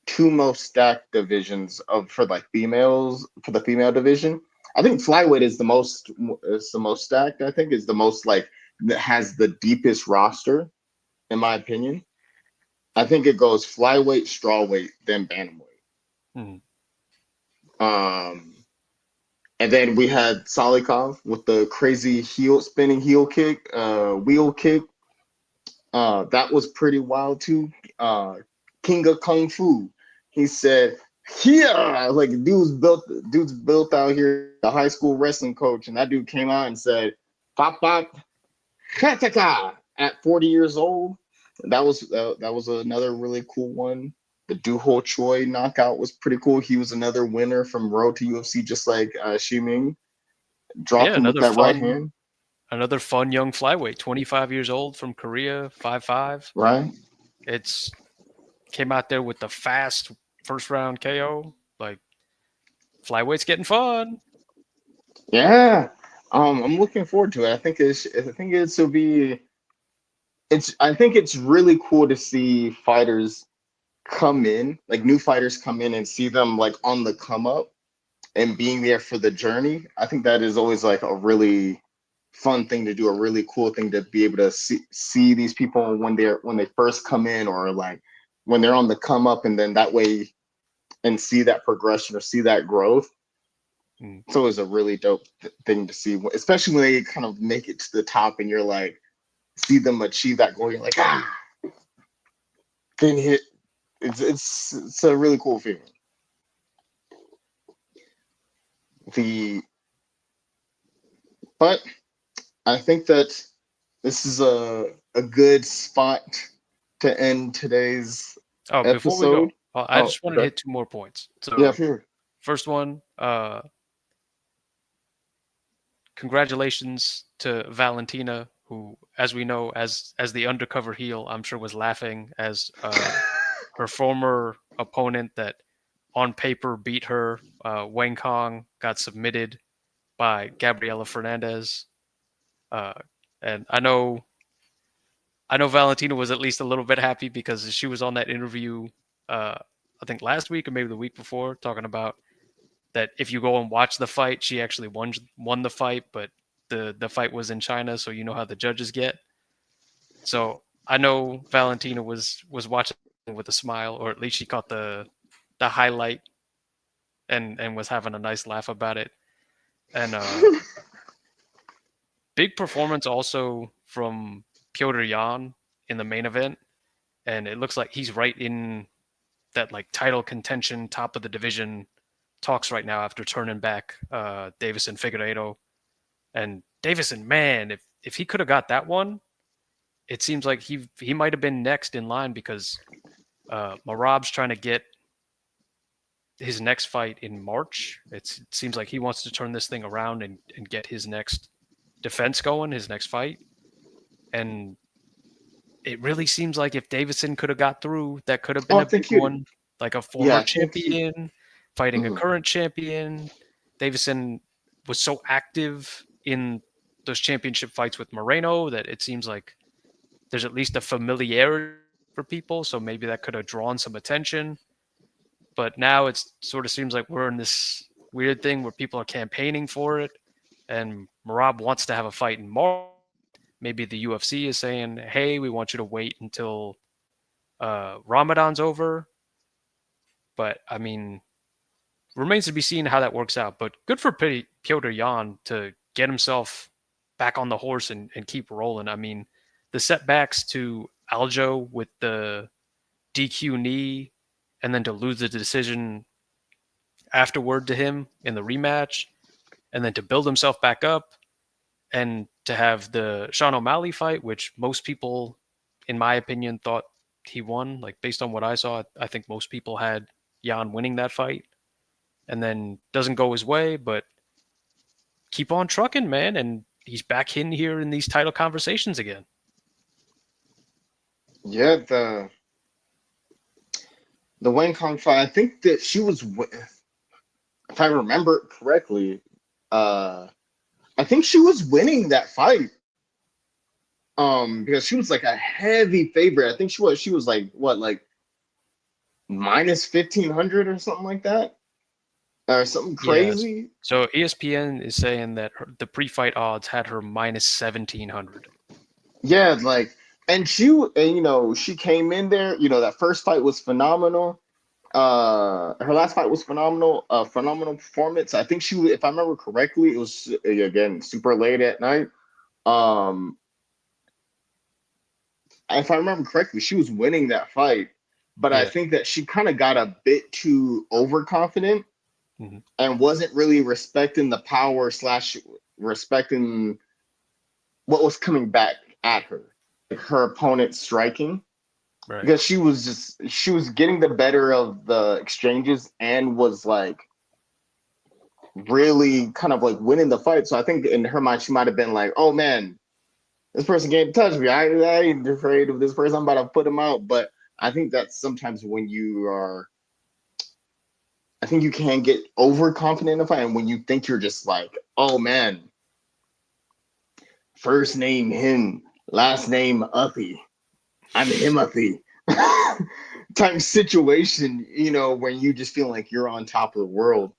A: two most stacked divisions of for like females for the female division. I think flyweight is the most stacked. I think is the most like that has the deepest roster in my opinion. I think it goes flyweight, strawweight, then bantamweight.
B: Hmm.
A: Um, and then we had Salikov with the crazy spinning heel kick, wheel kick. That was pretty wild too. King of Kung Fu. He said, "Yeah, like dude's built out here, a high school wrestling coach, and that dude came out and said, "Pop pop, kataka." At 40 years old, that was another really cool one. The Duho Choi knockout was pretty cool. He was another winner from Road to UFC, just like Shi Ming.
B: Yeah,
A: Dropped him with that right hand,
B: another fun young flyweight, 25 years old from Korea, 5'5".
A: right?
B: It's came out there with the fast first round KO. Like flyweight's getting fun.
A: Yeah. I'm looking forward to it. I think it's really cool to see fighters come in, like new fighters come in and see them like on the come up and being there for the journey. I think that is always like a really fun thing to do, a really cool thing to be able to see these people when they first come in or like when they're on the come up and then that way and see that progression or see that growth.
B: Mm.
A: It's always a really dope thing to see, especially when they kind of make it to the top and you're like, see them achieve that goal. You're like, didn't hit. It's a really cool feeling. The but I think that this is a good spot to end today's
B: Oh, before we
A: episode.
B: go, I
A: Oh,
B: just wanted to
A: okay.
B: hit two more points.
A: Yeah,
B: So
A: sure.
B: first one, congratulations to Valentina, who, as we know, as the undercover heel, I'm sure was laughing as her former opponent that on paper beat her, Wang Kong, got submitted by Gabriela Fernandez. Uh, and I know Valentina was at least a little bit happy because she was on that interview, uh, I think last week or maybe the week before, talking about that if you go and watch the fight, she actually won the fight, but the fight was in China, so you know how the judges get. So I know Valentina was watching with a smile, or at least she caught the highlight and was having a nice laugh about it. And big performance also from Piotr Jan in the main event, and it looks like he's right in that like title contention, top of the division talks right now after turning back Davison Figueiredo. And Davison, man, if he could have got that one, it seems like he might have been next in line because Marab's trying to get his next fight in March. It seems like he wants to turn this thing around and get his next defense going, his next fight. And it really seems like if Davison could have got through, that could have
A: Oh,
B: been
A: I
B: a big
A: think he.
B: one. Like a
A: Yeah,
B: former
A: I think he.
B: champion fighting a
A: Mhm.
B: current champion. Davison was so active in those championship fights with Moreno that it seems like there's at least a familiarity for people. So maybe that could have drawn some attention. But now it sort of seems like we're in this weird thing where people are campaigning for it, and Marab wants to have a fight in March. Maybe the UFC is saying, "Hey, we want you to wait until Ramadan's over." But I mean, remains to be seen how that works out. But good for Piotr Jan to get himself back on the horse and keep rolling. I mean, the setbacks to Aljo with the DQ knee, and then to lose the decision afterward to him in the rematch, and then to build himself back up, and to have the Sean O'Malley fight, which most people, in my opinion, thought he won. Like based on what I saw, I think most people had Jan winning that fight, and then doesn't go his way, but keep on trucking, man, and he's back in here in these title conversations again.
A: Yeah, the Wang Kong fight. I think that she was, if I remember it correctly, uh, I think she was winning that fight. Because she was like a heavy favorite. I think she was like what, like minus 1,500 or something like that, or something
B: Yes.
A: crazy.
B: So ESPN is saying that the pre-fight odds had her minus 1,700.
A: Yeah, like, and she came in there. That first fight was phenomenal. Her last fight was phenomenal. Phenomenal performance. I think if I remember correctly, it was again super late at night. Um, if I remember correctly, she was winning that fight, but I
B: Yeah.
A: think that she kind of got a bit too overconfident
B: Hmm.
A: and wasn't really respecting the power slash respecting what was coming back at her, like her opponent striking,
B: Right.
A: because she was getting the better of the exchanges and was like really kind of like winning the fight. So I think in her mind she might have been like, "Oh man, this person can't touch me. I ain't afraid of this person. I'm about to put him out." But I think that sometimes when you are, I think you can get overconfident in a fight, and when you think you're just like, "Oh man, first name him, last name Uppy. I'm Himothy." Type situation, when you just feel like you're on top of the world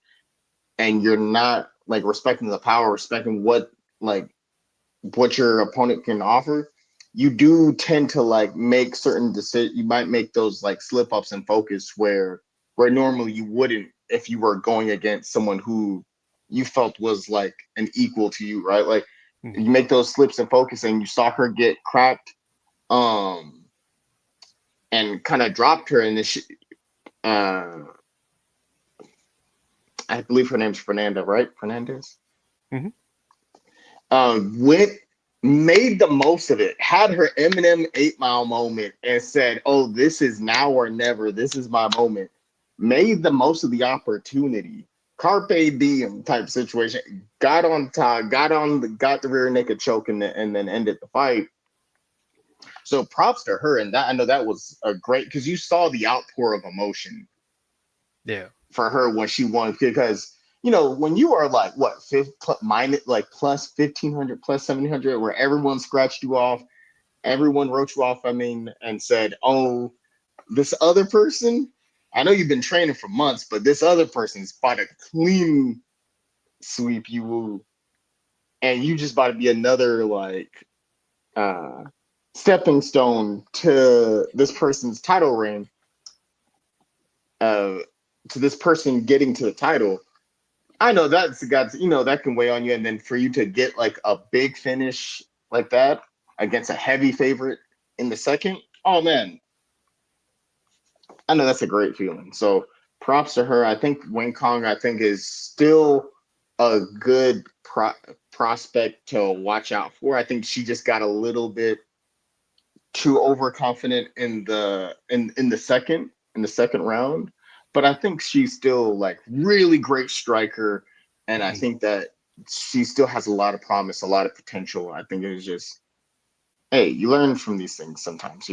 A: and you're not like respecting the power, respecting what your opponent can offer, you do tend to like make certain decisions. You might make those like slip ups and focus where normally you wouldn't if you were going against someone who you felt was like an equal to you, right? Like
B: Hmm.
A: you make those slips and focus, and you saw her get cracked, um, and kind of dropped her, and uh, I believe her name's Fernanda, right? Fernandez.
B: Hmm.
A: Went Made the most of it, had her Eminem 8 Mile moment, and said, "Oh, this is now or never. This is my moment." Made the most of the opportunity. Carpe diem type situation. Got on top, got the rear naked choke, and then ended the fight. So props to her, and that I know that was a great, because you saw the outpour of emotion
B: Yeah.
A: for her when she won, because when you are like what minus like plus 1,500 plus 1,700, where everyone scratched you off, everyone wrote you off, I mean, and said, "Oh, this other person, I know you've been training for months, but this other person's about to clean sweep you, and you just about to be another like uh stepping stone to this person's title reign, uh to this person getting to the title." I know that's got, that can weigh on you, and then for you to get like a big finish like that against a heavy favorite in the second, oh man, I know that's a great feeling. So props to her. I think Wing Kong, I think, is still a good prospect to watch out for. I think she just got a little bit too overconfident in the second round, but I think she's still like really great striker, and I
B: Hmm.
A: think that she still has a lot of promise, a lot of potential. I think it's just, hey, you learn from these things sometimes.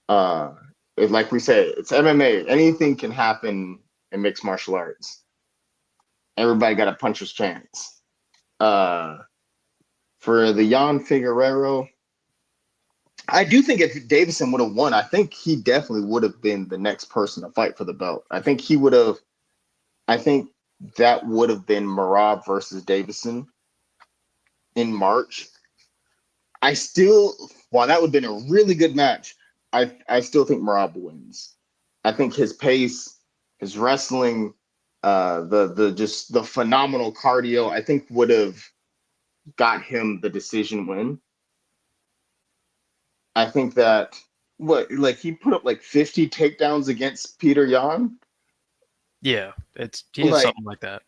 A: Uh, like we say, it's MMA. Anything can happen in mixed martial arts. Everybody got a puncher's chance. Uh, for the Jan Figueroa, I do think if Davison would have won, I think he definitely would have been the next person to fight for the belt. I think he would have. I think that would have been Marab versus Davison in March. While that would have been a really good match, I still think Marab wins. I think his pace, his wrestling, the phenomenal cardio, I think would have got him the decision win. I think that like he put up like 50 takedowns against Peter Yan.
B: Yeah. He has
A: Like,
B: something like that,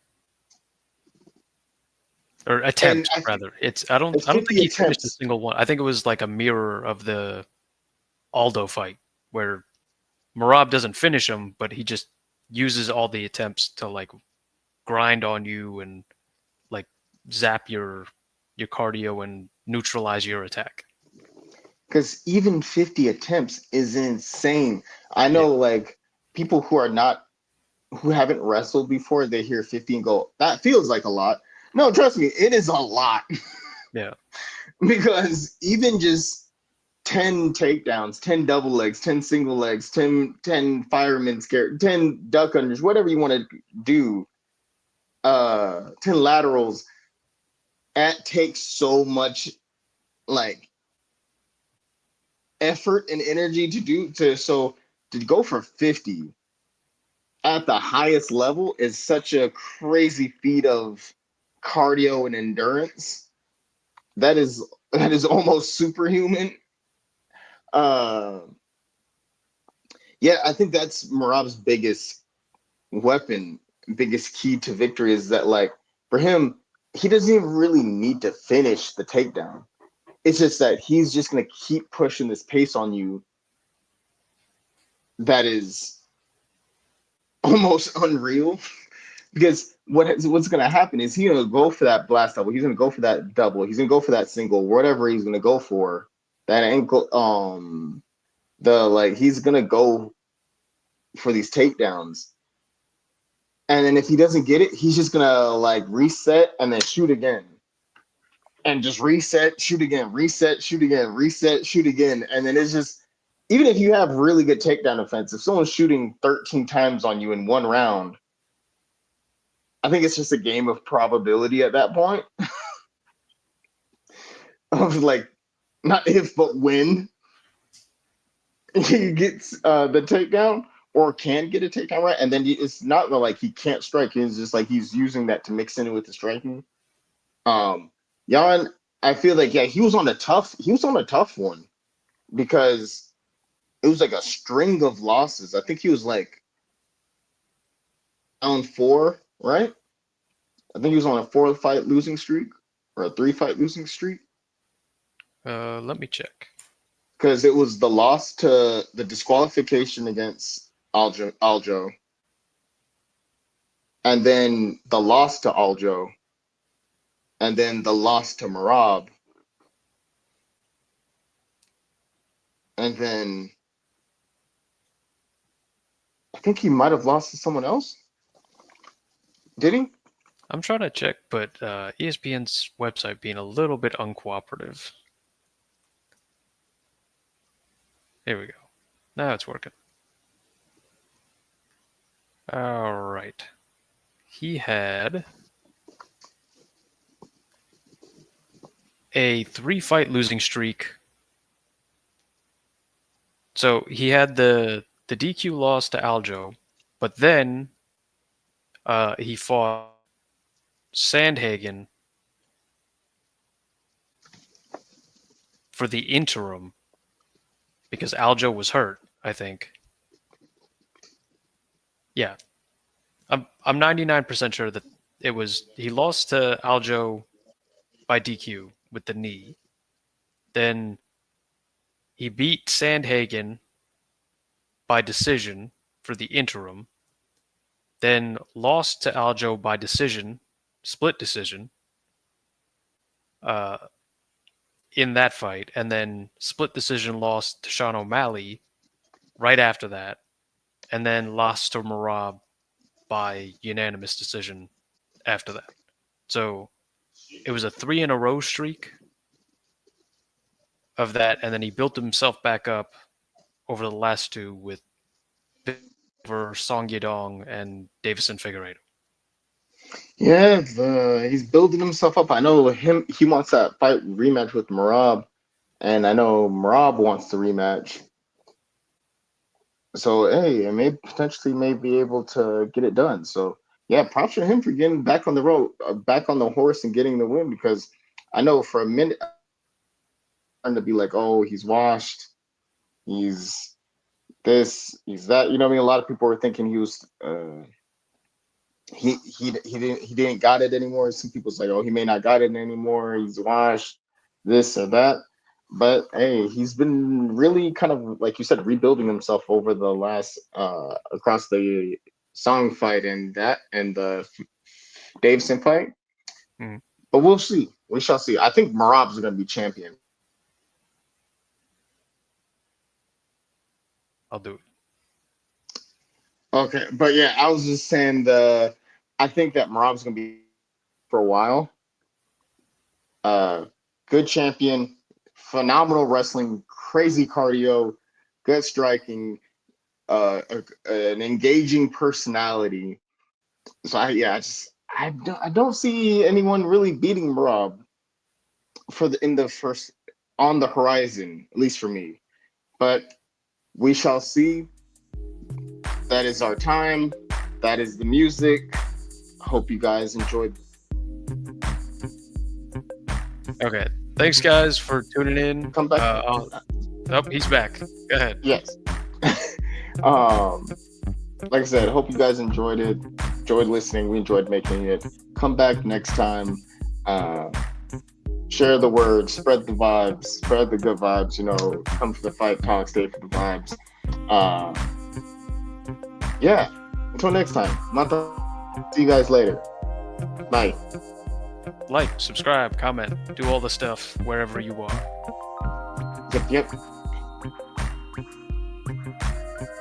B: or
A: and
B: attempts rather.
A: it's
B: I don't think
A: 50
B: he finished a
A: attempts.
B: single one. I think it was like a mirror of the Aldo fight where Marab doesn't finish him, but he just uses all the attempts to like grind on you and like zap your cardio and neutralize your attack.
A: Because even 50 attempts is insane. I
B: Yeah.
A: know, like, people who haven't wrestled before, they hear 50 and go, that feels like a lot. No, trust me, it is a lot
B: Yeah.
A: because even just 10 takedowns, 10 double legs, 10 single legs, 10 firemen scare, 10 duck unders, whatever you want to do, 10 laterals, that takes so much like effort and energy to do to go for 50 at the highest level is such a crazy feat of cardio and endurance. That is almost superhuman. Uh, yeah, I think that's Marab's biggest weapon, biggest key to victory is that like for him, he doesn't even really need to finish the takedown. It's just that he's just gonna keep pushing this pace on you that is almost unreal. Because what's gonna happen is he's gonna go for that blast double, he's gonna go for that double, he's gonna go for that single, whatever he's gonna go for. That ankle the like he's gonna go for these takedowns. And then if he doesn't get it, he's just gonna like reset and then shoot again. And just reset, shoot again, reset, shoot again, reset, shoot again. And then it's just even if you have really good takedown defense, if someone's shooting 13 times on you in one round, I think it's just a game of probability at that point of like not if but when he gets the takedown or can get a takedown right, and then it's not like he can't strike. It's just like he's using that to mix in with the striking. Um, Jan, I feel like yeah, he was on a tough one because it was like a string of losses. I think he was like down four, right? I think he was on a 4 fight losing streak or a 3 fight losing streak
B: Let me check.
A: because it was the loss to the disqualification against Aljo, and then the loss to Aljo, and then the loss to Marab, and then I think he might have lost to someone else. Did he?
B: I'm trying to check, but ESPN's website being a little bit uncooperative. Here we go. Now it's working. All right. He had a 3 fight losing streak. So he had the DQ loss to Aljo, but then he fought Sandhagen for the interim because Aljo was hurt, I think. Yeah. I'm 99% sure that it was he lost to Aljo by DQ with the knee. Then he beat Sandhagen by decision for the interim. Then lost to Aljo by decision, split decision, uh, in that fight, and then split decision lost to Sean O'Malley right after that, and then lost to Marab by unanimous decision after that. So it was a 3 in a row streak of that, and then he built himself back up over the last two with over Song Yadong and Davison Figueiredo.
A: Yeah, he's building himself up. I know him. He wants that fight rematch with Marab, and I know Marab wants the rematch. So hey, I may potentially may be able to get it done. So yeah, props for him for getting back on the road, back on the horse, and getting the win. Because I know for a minute, I'm to be like, oh, he's washed. He's this. He's that. You know what I mean? A lot of people were thinking he was. He didn't got it anymore. Some people's like, oh, he may not got it anymore. He's washed, this or that. But hey, he's been really kind of like you said, rebuilding himself over the last across the Song fight and that and the Davison fight.
B: Mm,
A: But we'll see. We shall see. I think Marab's going to be champion.
B: I'll do it.
A: Okay, but yeah, I was just saying I think that Marab's going to be for a while. Good champion, phenomenal wrestling, crazy cardio, good striking, an engaging personality. So I don't see anyone really beating Rob in the first on the horizon, at least for me. But we shall see. That is our time. That is the music. Hope you guys enjoyed.
B: Okay. Thanks, guys, for tuning in.
A: Come back.
B: He's back. Go ahead.
A: Yes. Like I said, hope you guys enjoyed it. Enjoyed listening. We enjoyed making it. Come back next time. Share the word. Spread the vibes. Spread the good vibes. Come for the fight talk. Stay for the vibes. Yeah. Until next time. See you guys later. Bye.
B: Like, subscribe, comment, do all the stuff wherever you are.
A: Yep.